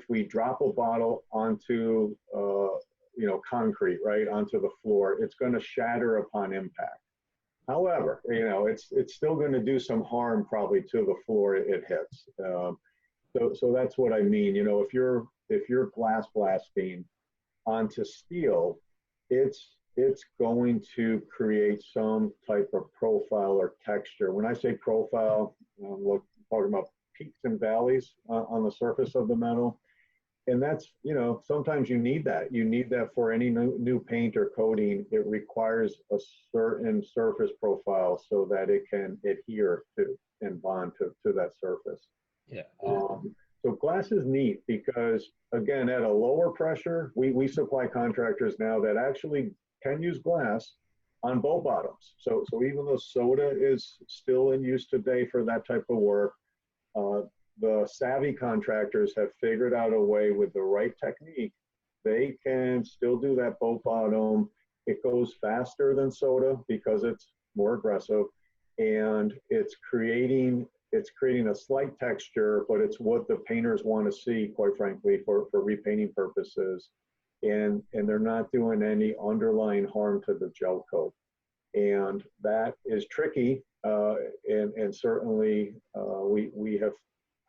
we drop a bottle onto, you know, concrete, right, onto the floor, it's going to shatter upon impact. However, you know, it's still going to do some harm probably to the floor it hits. So that's what I mean. You know, if you're glass blasting onto steel, it's going to create some type of profile or texture. When I say profile, I'm talking about peaks and valleys on the surface of the metal. And that's, you know, sometimes you need that. You need that for any new paint or coating. It requires a certain surface profile so that it can adhere to and bond to that surface. Yeah. So glass is neat because, again, at a lower pressure, we supply contractors now that actually can use glass, on boat bottoms. So even though soda is still in use today for that type of work, uh, the savvy contractors have figured out a way with the right technique, they can still do that boat bottom. It goes faster than soda because it's more aggressive, and it's creating a slight texture, but it's what the painters want to see, quite frankly, for repainting purposes. And they're not doing any underlying harm to the gel coat. And that is tricky. And certainly we have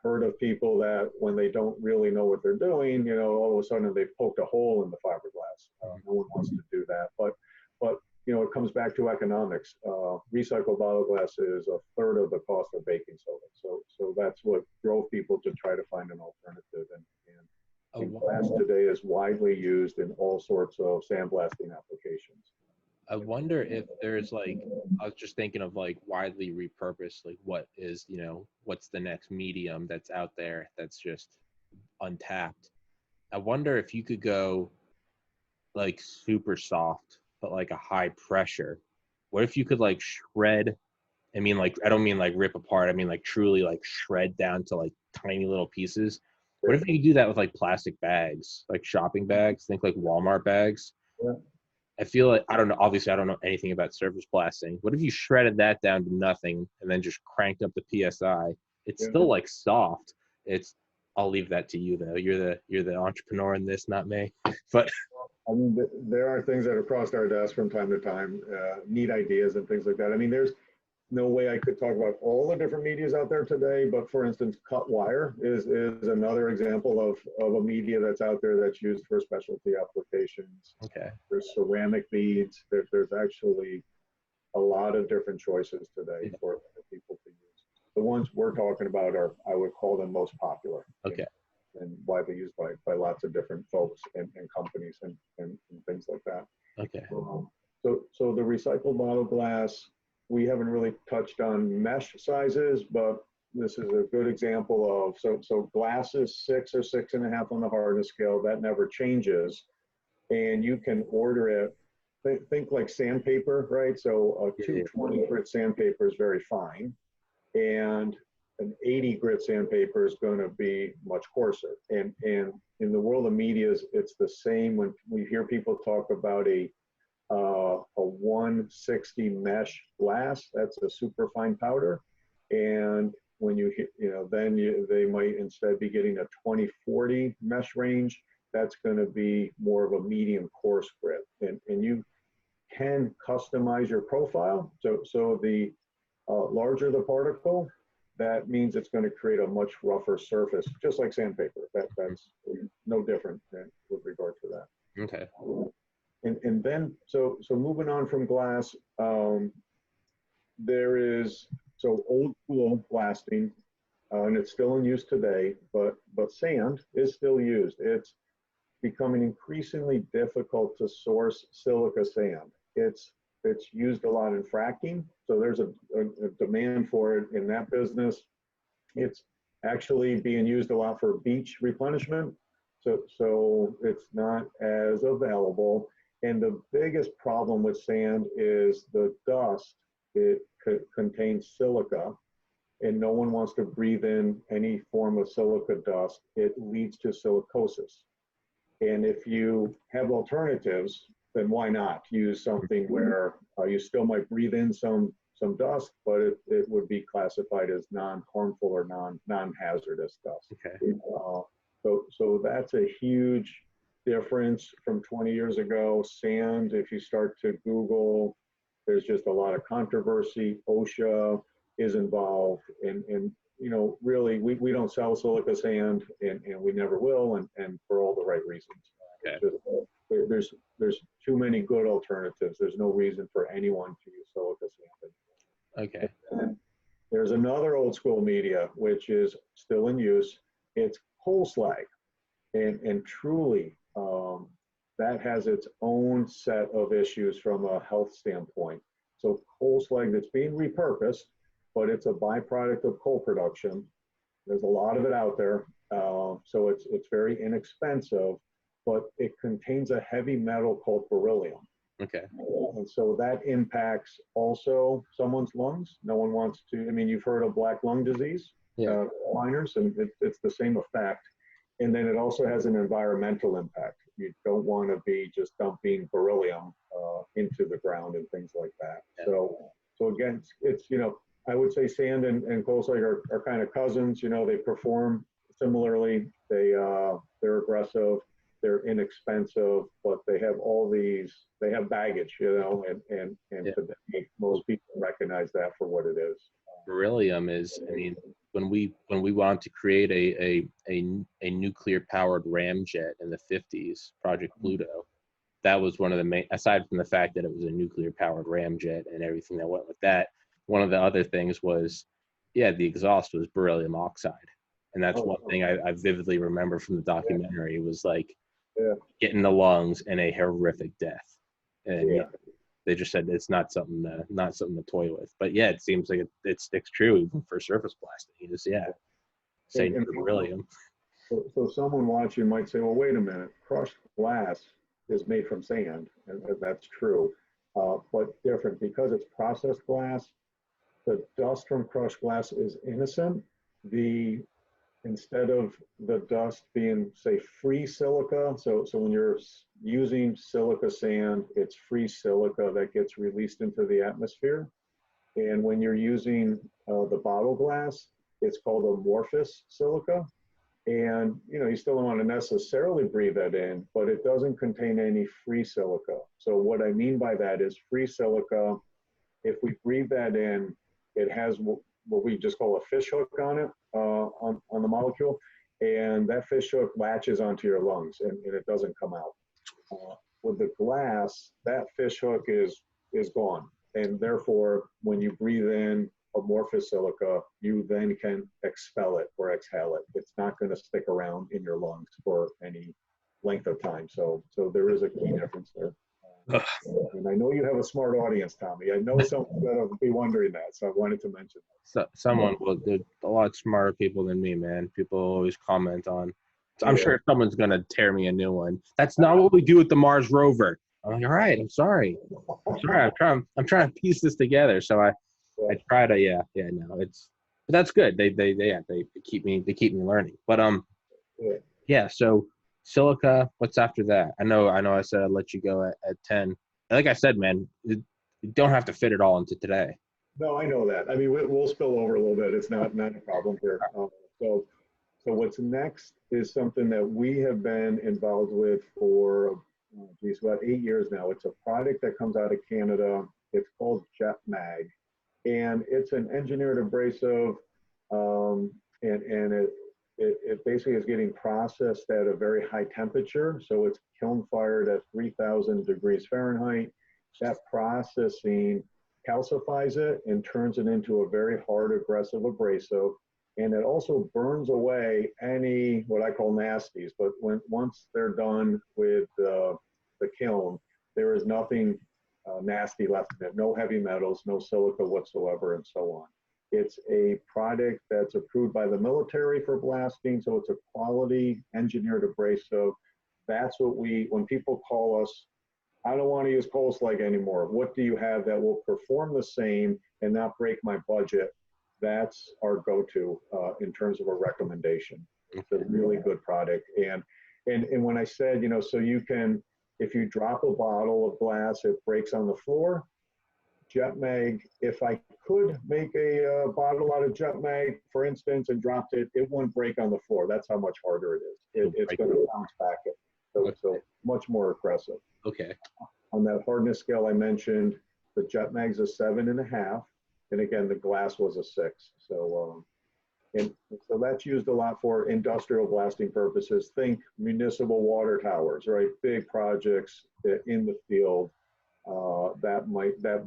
heard of people that when they don't really know what they're doing, all of a sudden they've poked a hole in the fiberglass. No one wants to do that. But it comes back to economics. Recycled bottle glass is a third of the cost of baking soda. So that's what drove people to try to find an alternative. And glass today is widely used in all sorts of sandblasting applications. I wonder if there's like, I was just thinking of like widely repurposed, like what is, what's the next medium that's out there that's just untapped. I wonder if you could go like super soft, but like a high pressure. What if you could like shred? I mean, like, I don't mean like rip apart. I mean, like truly like shred down to like tiny little pieces. What if you could do that with like plastic bags, like shopping bags? Think like Walmart bags. Yeah. I feel like, I don't know, obviously I don't know anything about surface blasting. What if you shredded that down to nothing and then just cranked up the PSI? It's still like soft. I'll leave that to you though. You're the entrepreneur in this, not me. But I mean, there are things that have crossed our desk from time to time, neat ideas and things like that. I mean, there's no way I could talk about all the different medias out there today, but for instance, cut wire is another example of a media that's out there that's used for specialty applications. okay. There's ceramic beads. There's actually a lot of different choices today for people to use. The ones we're talking about are, I would call them most popular. Okay. And widely used by lots of different folks and companies and things like that. Okay. So the recycled bottle glass, we haven't really touched on mesh sizes, but this is a good example of, so glass is 6 or 6.5 on the hardness scale. That never changes. And you can order it, think like sandpaper, right? So a 220 grit sandpaper is very fine. And an 80 grit sandpaper is going to be much coarser. And in the world of medias, it's the same. When we hear people talk about a 160 mesh glass, that's a super fine powder. And when you hit, then they might instead be getting a 2040 mesh range. That's going to be more of a medium coarse grit. And you can customize your profile. So the larger the particle, that means it's going to create a much rougher surface, just like sandpaper. That's no different with regard to that. Okay. And then, so moving on from glass, there is, old school blasting, and it's still in use today, but sand is still used. It's becoming increasingly difficult to source silica sand. It's used a lot in fracking, so there's a demand for it in that business. It's actually being used a lot for beach replenishment, so it's not as available. And the biggest problem with sand is the dust. It contains silica, and no one wants to breathe in any form of silica dust. It leads to silicosis. And if you have alternatives, then why not use something where you still might breathe in some dust, but it would be classified as non-harmful or non-hazardous dust. Okay. So that's a huge difference from 20 years ago. Sand, if you start to Google, there's just a lot of controversy. OSHA is involved, and really, we don't sell silica sand, and we never will, and for all the right reasons. Okay. There's too many good alternatives. There's no reason for anyone to use silica sand. Okay. And there's another old school media which is still in use. It's coal slag, and truly that has its own set of issues from a health standpoint. So coal slag that's being repurposed, but it's a byproduct of coal production. There's a lot of it out there, so it's very inexpensive, but it contains a heavy metal called beryllium. Okay. And so that impacts also someone's lungs. No one wants to, I mean, you've heard of black lung disease, Yeah. miners, and it's the same effect. And then it also has an environmental impact. You don't want to be just dumping beryllium into the ground and things like that. Yeah. So again, it's, you know, I would say sand and coal slag are kind of cousins. You know, they perform similarly. They're aggressive, they're inexpensive, but they have all these, they have baggage, you know, and Yeah. today most people recognize that for what it is. Beryllium is, I mean, when we wanted to create a nuclear powered ramjet in the 50s, Project Pluto, that was one of the main, aside from the fact that it was a nuclear powered ramjet and everything that went with that, one of the other things was, yeah, the exhaust was beryllium oxide. And that's one thing I vividly remember from the documentary. It was like getting the lungs and a horrific death. And yeah, they just said it's not something to toy with. But yeah, it seems like it sticks true even for surface blasting. You just say no to beryllium. So someone watching might say, well, wait a minute, crushed glass is made from sand, and that's true, but different because it's processed glass. The dust from crushed glass is innocent. Instead of the dust being, say, free silica, so when you're using silica sand, it's free silica that gets released into the atmosphere. And when you're using the bottle glass, it's called amorphous silica. And you know, you still don't want to necessarily breathe that in, but it doesn't contain any free silica. So what I mean by that is free silica, if we breathe that in, it has what we just call a fish hook on it, on the molecule, and that fish hook latches onto your lungs, and it doesn't come out. With the glass, that fish hook is gone, and therefore, when you breathe in amorphous silica, you then can expel it or exhale it. It's not going to stick around in your lungs for any length of time. So there is a key difference there. And I know you have a smart audience, Tommy. I know someone's going to be wondering that, so I wanted to mention that. Someone, well, there's a lot smarter people than me, man. People always comment on. I'm sure someone's going to tear me a new one. That's not what we do with the Mars rover. I'm like, all right, I'm sorry. I'm trying to piece this together. So I try to, no, but that's good. They keep me learning. But so silica, what's after that? I know I said I'd let you go at 10. Like I said, man, you don't have to fit it all into today. No, I know that. I mean, we'll spill over a little bit. It's not a problem here. So what's next is something that we have been involved with for about 8 years now. It's a product that comes out of Canada. It's called JetMag, and it's an engineered abrasive, and it basically is getting processed at a very high temperature. So it's kiln fired at 3,000 degrees Fahrenheit. That processing calcifies it and turns it into a very hard, aggressive abrasive. And it also burns away any, what I call nasties, but once they're done with the kiln, there is nothing nasty left in it, no heavy metals, no silica whatsoever, and so on. It's a product that's approved by the military for blasting, so it's a quality engineered abrasive. That's what when people call us, I don't want to use coal slag anymore. What do you have that will perform the same and not break my budget? That's our go-to in terms of a recommendation. It's a really good product. And when I said, you know, so you can, if you drop a bottle of glass, it breaks on the floor. JetMag, if I could make a bottle out of JetMag, for instance, and dropped it, it wouldn't break on the floor. That's how much harder it is. It's going to bounce back. So much more aggressive. Okay. On that hardness scale I mentioned, the JetMag's a 7.5. And again, the glass was a 6. So, and so that's used a lot for industrial blasting purposes. Think municipal water towers, right? Big projects in the field. That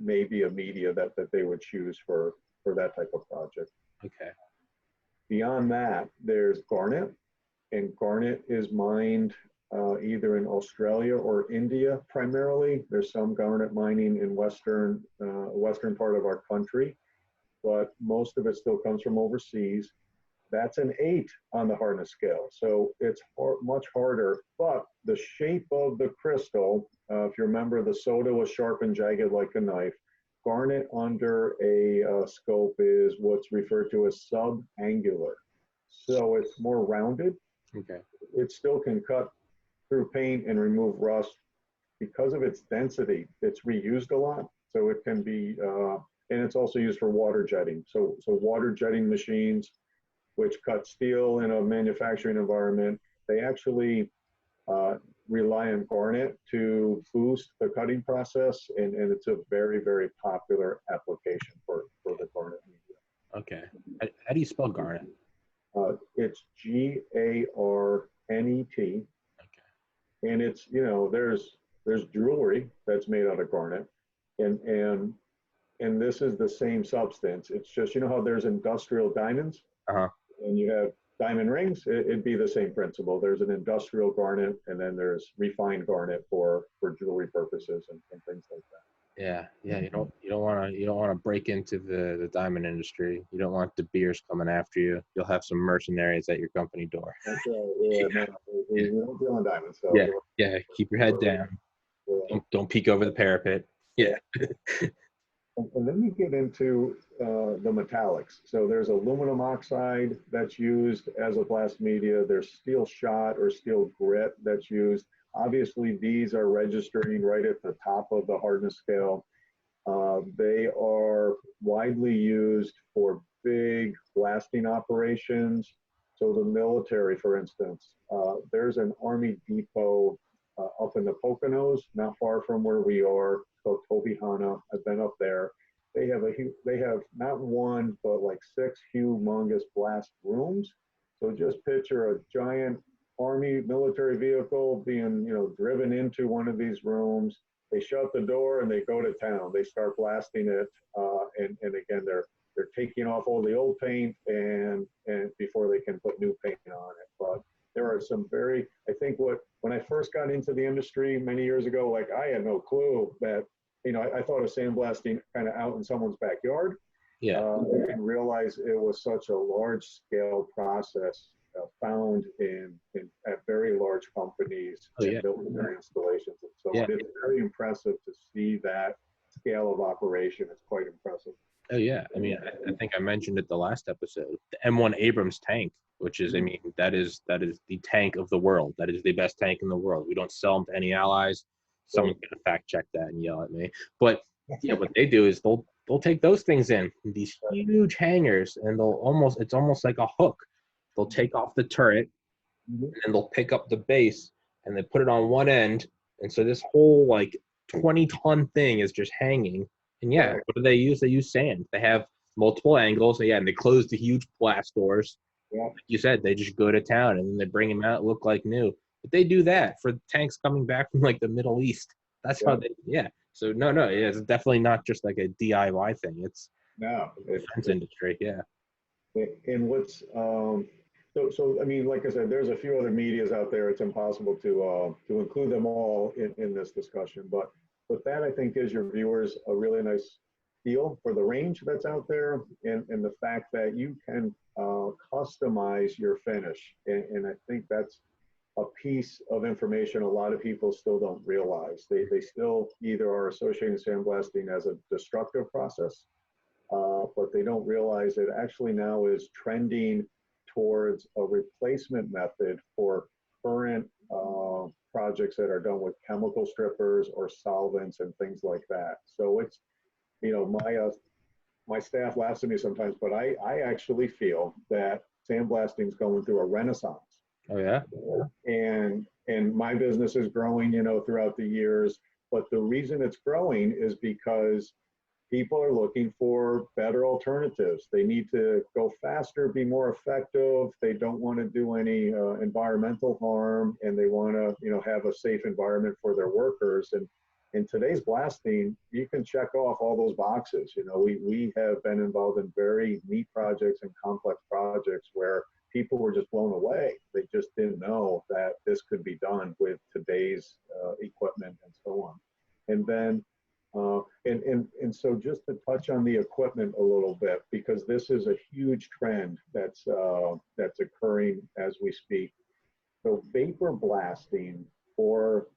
may be a media that they would choose for that type of project. Okay. Beyond that, there's garnet, and garnet is mined either in Australia or India primarily. There's some garnet mining in western part of our country, but most of it still comes from overseas. That's an 8 on the hardness scale, so it's much harder. But the shape of the crystal, if you remember, the soda was sharp and jagged like a knife. Garnet under a scope is what's referred to as subangular. So it's more rounded. Okay. It still can cut through paint and remove rust. Because of its density, it's reused a lot. So it can be, and it's also used for water jetting. So water jetting machines, which cut steel in a manufacturing environment, they actually rely on garnet to boost the cutting process, and it's a very, very popular application for the garnet media. Okay. How do you spell garnet? It's Garnet, Okay. and it's, you know, there's jewelry that's made out of garnet, and this is the same substance. It's just, you know how there's industrial diamonds, Uh-huh. and you have diamond rings. It'd be the same principle. There's an industrial garnet, and then there's refined garnet for jewelry purposes and things like that. Yeah, yeah. You don't want to break into the diamond industry. You don't want the beers coming after you. You'll have some mercenaries at your company door. That's right. Yeah, no, we don't deal in diamonds. So Yeah, yeah. Keep your head down. Don't peek over the parapet. Yeah. And then you get into the metallics. So there's aluminum oxide that's used as a blast media. There's steel shot or steel grit that's used. Obviously, these are registering right at the top of the hardness scale. They are widely used for big blasting operations. So the military, for instance, there's an Army depot up in the Poconos, not far from where we are, called Tobyhanna. I've been up there. They have not one, but like 6 humongous blast rooms. So just picture a giant Army military vehicle being, you know, driven into one of these rooms. They shut the door and they go to town. They start blasting it, and again, they're taking off all the old paint and before they can put new paint on it. But there are some very, I think when I first got into the industry many years ago, like I had no clue that, you know, I thought of sandblasting kind of out in someone's backyard. Yeah. I didn't realize it was such a large scale process found at very large companies and military installations and so on. It's very impressive to see that scale of operation. It's quite impressive. Oh yeah, I mean, I think I mentioned it the last episode. The M1 Abrams tank, which is, I mean, that is the tank of the world. That is the best tank in the world. We don't sell them to any allies. Someone's gonna fact check that and yell at me. But yeah, what they do is they'll take those things in these huge hangars, and it's almost like a hook. They'll take off the turret, and they'll pick up the base, and they put it on one end, and so this whole like 20-ton thing is just hanging. And yeah, what do they use? They use sand. They have multiple angles. So yeah, and they close the huge blast doors. Yeah. Like you said, they just go to town and then they bring them out, look like new. But they do that for tanks coming back from like the Middle East. That's how they, So no, it's definitely not just like a DIY thing. It's defense industry. Yeah. And what's so I mean, like I said, there's a few other medias out there. It's impossible to include them all in this discussion, but that I think gives your viewers a really nice feel for the range that's out there, and the fact that you can customize your finish. And I think that's a piece of information a lot of people still don't realize. They still either are associating sandblasting as a destructive process, but they don't realize it actually now is trending towards a replacement method for current projects that are done with chemical strippers or solvents and things like that. So it's, you know, my staff laughs at me sometimes, but I actually feel that sandblasting is going through a renaissance. Oh yeah. And my business is growing, you know, throughout the years. But the reason it's growing is because people are looking for better alternatives. They need to go faster, be more effective. They don't want to do any environmental harm, and they want to, you know, have a safe environment for their workers. And in today's blasting, you can check off all those boxes. You know, we have been involved in very neat projects and complex projects where people were just blown away. They just didn't know that this could be done with today's equipment and so on. And then and so just to touch on the equipment a little bit, because this is a huge trend that's occurring as we speak. So vapor blasting, or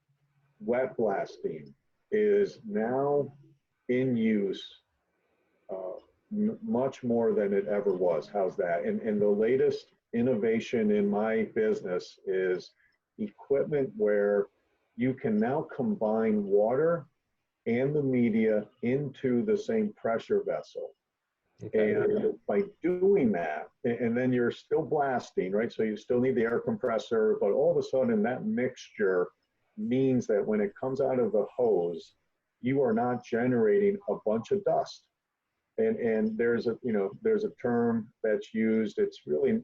wet blasting is now in use much more than it ever was. How's that? And the latest innovation in my business is equipment where you can now combine water and the media into the same pressure vessel. Okay. And by doing that, and then you're still blasting, right? So you still need the air compressor, but all of a sudden that mixture means that when it comes out of the hose, you are not generating a bunch of dust. And there's a term that's used. It's really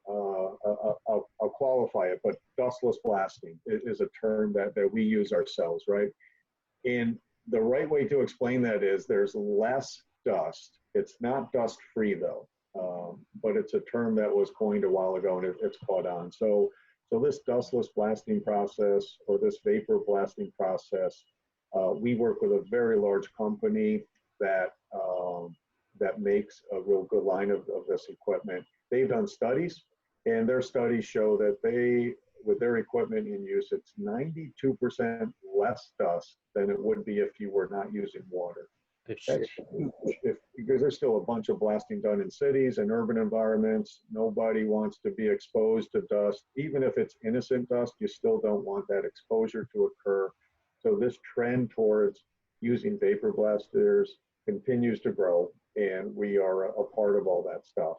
I'll qualify it, but dustless blasting is a term that we use ourselves, right? And the right way to explain that is there's less dust. It's not dust free though, but it's a term that was coined a while ago and it's caught on. So this dustless blasting process or this vapor blasting process, we work with a very large company that makes a real good line of this equipment. They've done studies, and their studies show that with their equipment in use, it's 92% less dust than it would be if you were not using water. That's huge, because there's still a bunch of blasting done in cities and urban environments. Nobody wants to be exposed to dust. Even if it's innocent dust, you still don't want that exposure to occur. So this trend towards using vapor blasters continues to grow, and we are a part of all that stuff.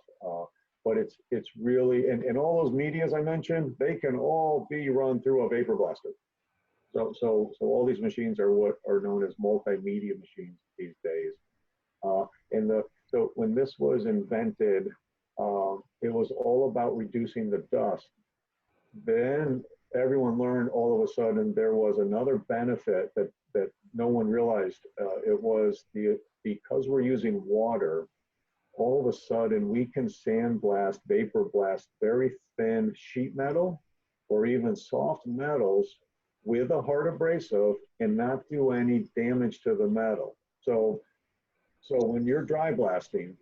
But it's really, and all those medias I mentioned, they can all be run through a vapor blaster. So all these machines are what are known as multimedia machines these days. So when this was invented, it was all about reducing the dust. Then everyone learned all of a sudden there was another benefit that no one realized. It was because we're using water, all of a sudden we can sandblast, vapor blast very thin sheet metal or even soft metals with a hard abrasive and not do any damage to the metal. So when you're dry blasting,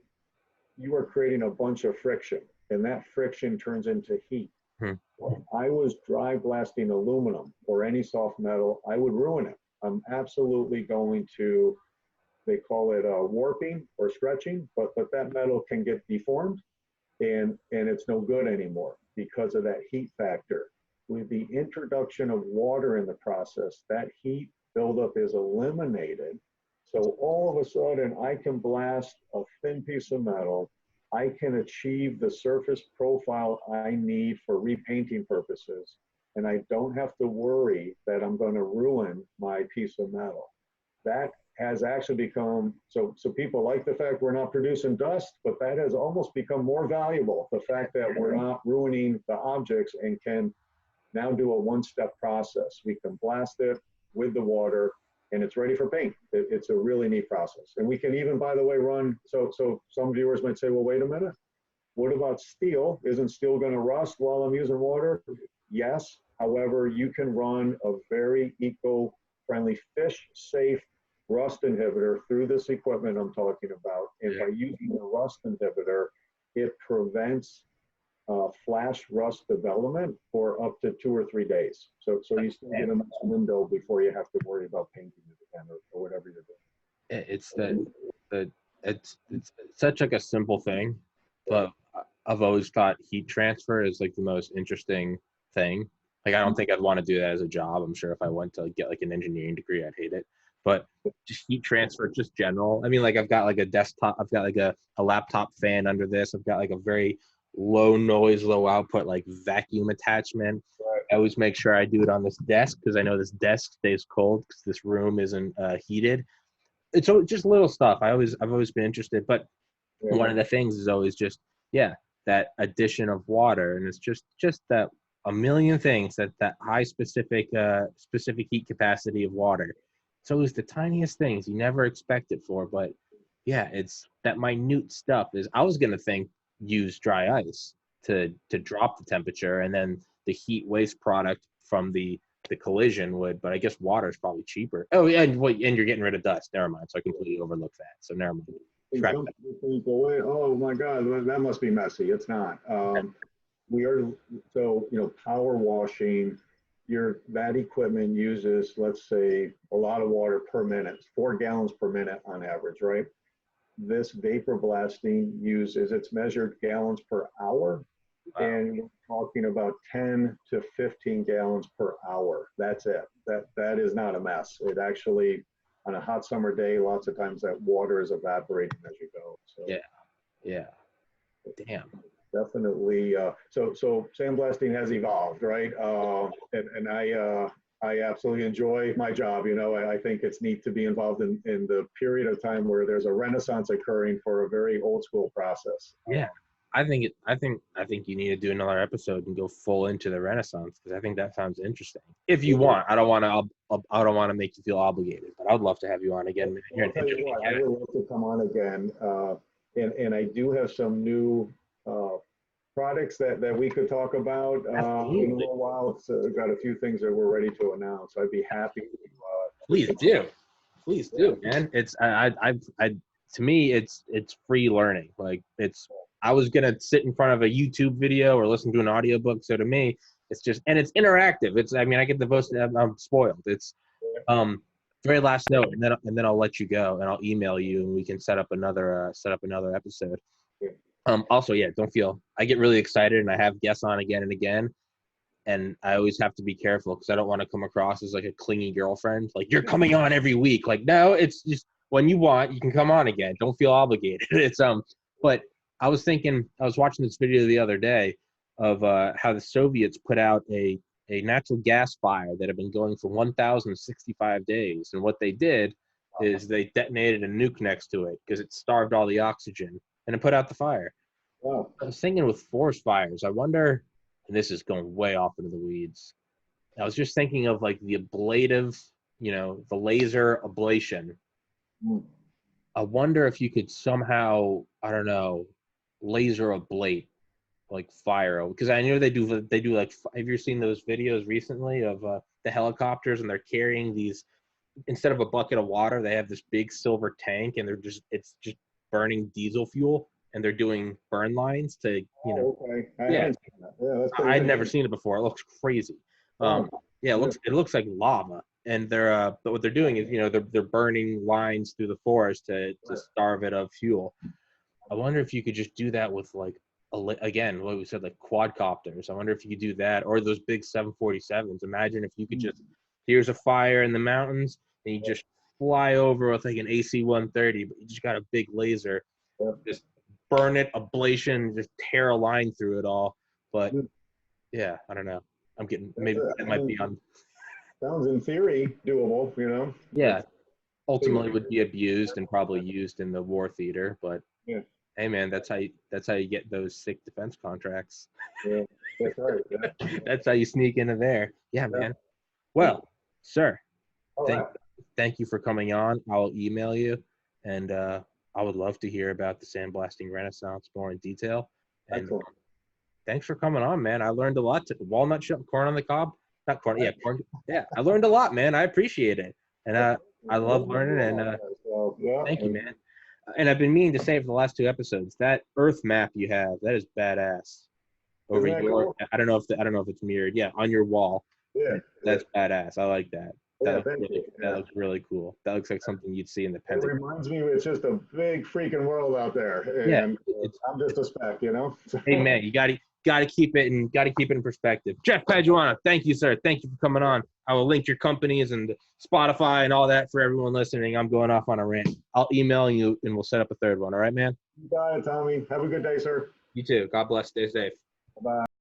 you are creating a bunch of friction, and that friction turns into heat. If I was dry blasting aluminum or any soft metal, I would ruin it. I'm absolutely going to, they call it warping or stretching, but that metal can get deformed and it's no good anymore because of that heat factor. With the introduction of water in the process, that heat buildup is eliminated. So all of a sudden I can blast a thin piece of metal. I can achieve the surface profile I need for repainting purposes, and I don't have to worry that I'm going to ruin my piece of metal. That has actually become, so people like the fact we're not producing dust, but that has almost become more valuable, the fact that we're not ruining the objects and can now do a one-step process. We can blast it with the water and it's ready for paint. It's a really neat process. And we can even, by the way, run, so some viewers might say, well, wait a minute, what about steel? Isn't steel going to rust while I'm using water? Yes. However, you can run a very eco-friendly, fish-safe rust inhibitor through this equipment I'm talking about. And by using the rust inhibitor, it prevents flash rust development for up to 2 or 3 days. So you still get a nice window before you have to worry about painting it again or whatever you're doing. It's such like a simple thing, but I've always thought heat transfer is like the most interesting thing. Like, I don't think I'd want to do that as a job. I'm sure if I went to get like an engineering degree, I'd hate it. But just heat transfer, just general. I mean, like, I've got like a desktop, I've got like a laptop fan under this. I've got like a very low noise, low output, like vacuum attachment. Right. I always make sure I do it on this desk because I know this desk stays cold because this room isn't heated. It's just little stuff. I've always been interested, but one of the things is always just, that addition of water. And it's just that a million things that high specific heat capacity of water. It's always the tiniest things you never expect it for, but it's that minute stuff. I was going to think use dry ice to drop the temperature, and then the heat waste product from the collision would, but I guess water is probably cheaper. Oh yeah, and you're getting rid of dust. Never mind. So I completely overlooked that. So never mind. Some people, oh my God, that must be messy. It's not. We are, so, power washing, that equipment uses, let's say, a lot of water per minute, 4 gallons per minute on average, right? This vapor blasting uses, it's measured gallons per hour. Wow. And you're talking about 10 to 15 gallons per hour. That's it. That is not a mess. It actually, on a hot summer day, lots of times that water is evaporating as you go. So Yeah. Damn. definitely. So sandblasting has evolved, right? And I absolutely enjoy my job. You know, I think it's neat to be involved in the period of time where there's a renaissance occurring for a very old school process. Yeah. I think you need to do another episode and go full into the Renaissance, because I think that sounds interesting. If you want, I don't want to make you feel obligated, but I'd love to have you on again. I'll tell you what, I would love to come on again, and I do have some new products that we could talk about in a little while. So I've got a few things that we're ready to announce. I'd be happy to. Please do, man. It's to me, it's free learning. Like, I was going to sit in front of a YouTube video or listen to an audiobook. So to me, it's just, and it's interactive. I get the most, I'm spoiled. It's, very last note, and then I'll let you go, and I'll email you, and we can set up another episode. Also, don't feel, I get really excited and I have guests on again and again. And I always have to be careful, because I don't want to come across as like a clingy girlfriend. Like, you're coming on every week. Like, no, it's just when you want, you can come on again. Don't feel obligated. But I was watching this video the other day of how the Soviets put out a natural gas fire that had been going for 1,065 days. And what they did is they detonated a nuke next to it because it starved all the oxygen, and it put out the fire. Wow. I was thinking with forest fires, I wonder, and this is going way off into the weeds, I was just thinking of like the ablative, the laser ablation. I wonder if you could somehow, I don't know, laser ablate like fire, because I know they do like, have you seen those videos recently of the helicopters, and they're carrying these, instead of a bucket of water, they have this big silver tank, and it's just burning diesel fuel, and they're doing burn lines to, Okay. That's I'd never seen it before. It looks crazy. It looks like lava, and but what they're doing is, they're burning lines through the forest to starve it of fuel. I wonder if you could just do that with like, again, what we said, like quadcopters. I wonder if you could do that, or those big 747s. Imagine if you could just, here's a fire in the mountains, and you just fly over with like an AC-130, but you just got a big laser, just burn it, ablation, just tear a line through it all. But yeah, I don't know. Maybe that might be on. Sounds in theory doable, Yeah, ultimately would be abused and probably used in the war theater, but hey man, that's how you get those sick defense contracts. Yeah, that's right. Yeah. That's how you sneak into there. Yeah, man. Well, sir, thank you for coming on. I'll email you, and I would love to hear about the sandblasting renaissance more in detail. And thanks for coming on, man. I learned a lot. Walnut shell, corn on the cob, not corn. Yeah, corn. Yeah, I learned a lot, man. I appreciate it, and I love learning. And thank you, man. And I've been meaning to say for the last 2 episodes, that Earth map you have, that is badass. Over your, cool? I don't know if it's mirrored. Yeah, on your wall. Yeah, that's badass. I like that. That looks really cool. That looks like something you'd see in the Pentagon. It reminds me, it's just a big freaking world out there, and I'm just a speck, Hey man, you gotta keep it in perspective. Jeff Paduano, thank you, sir. Thank you for coming on. I will link your companies and Spotify and all that for everyone listening. I'm going off on a rant. I'll email you, and we'll set up a third one. All right, man? You got it, Tommy. Have a good day, sir. You too. God bless. Stay safe. Bye.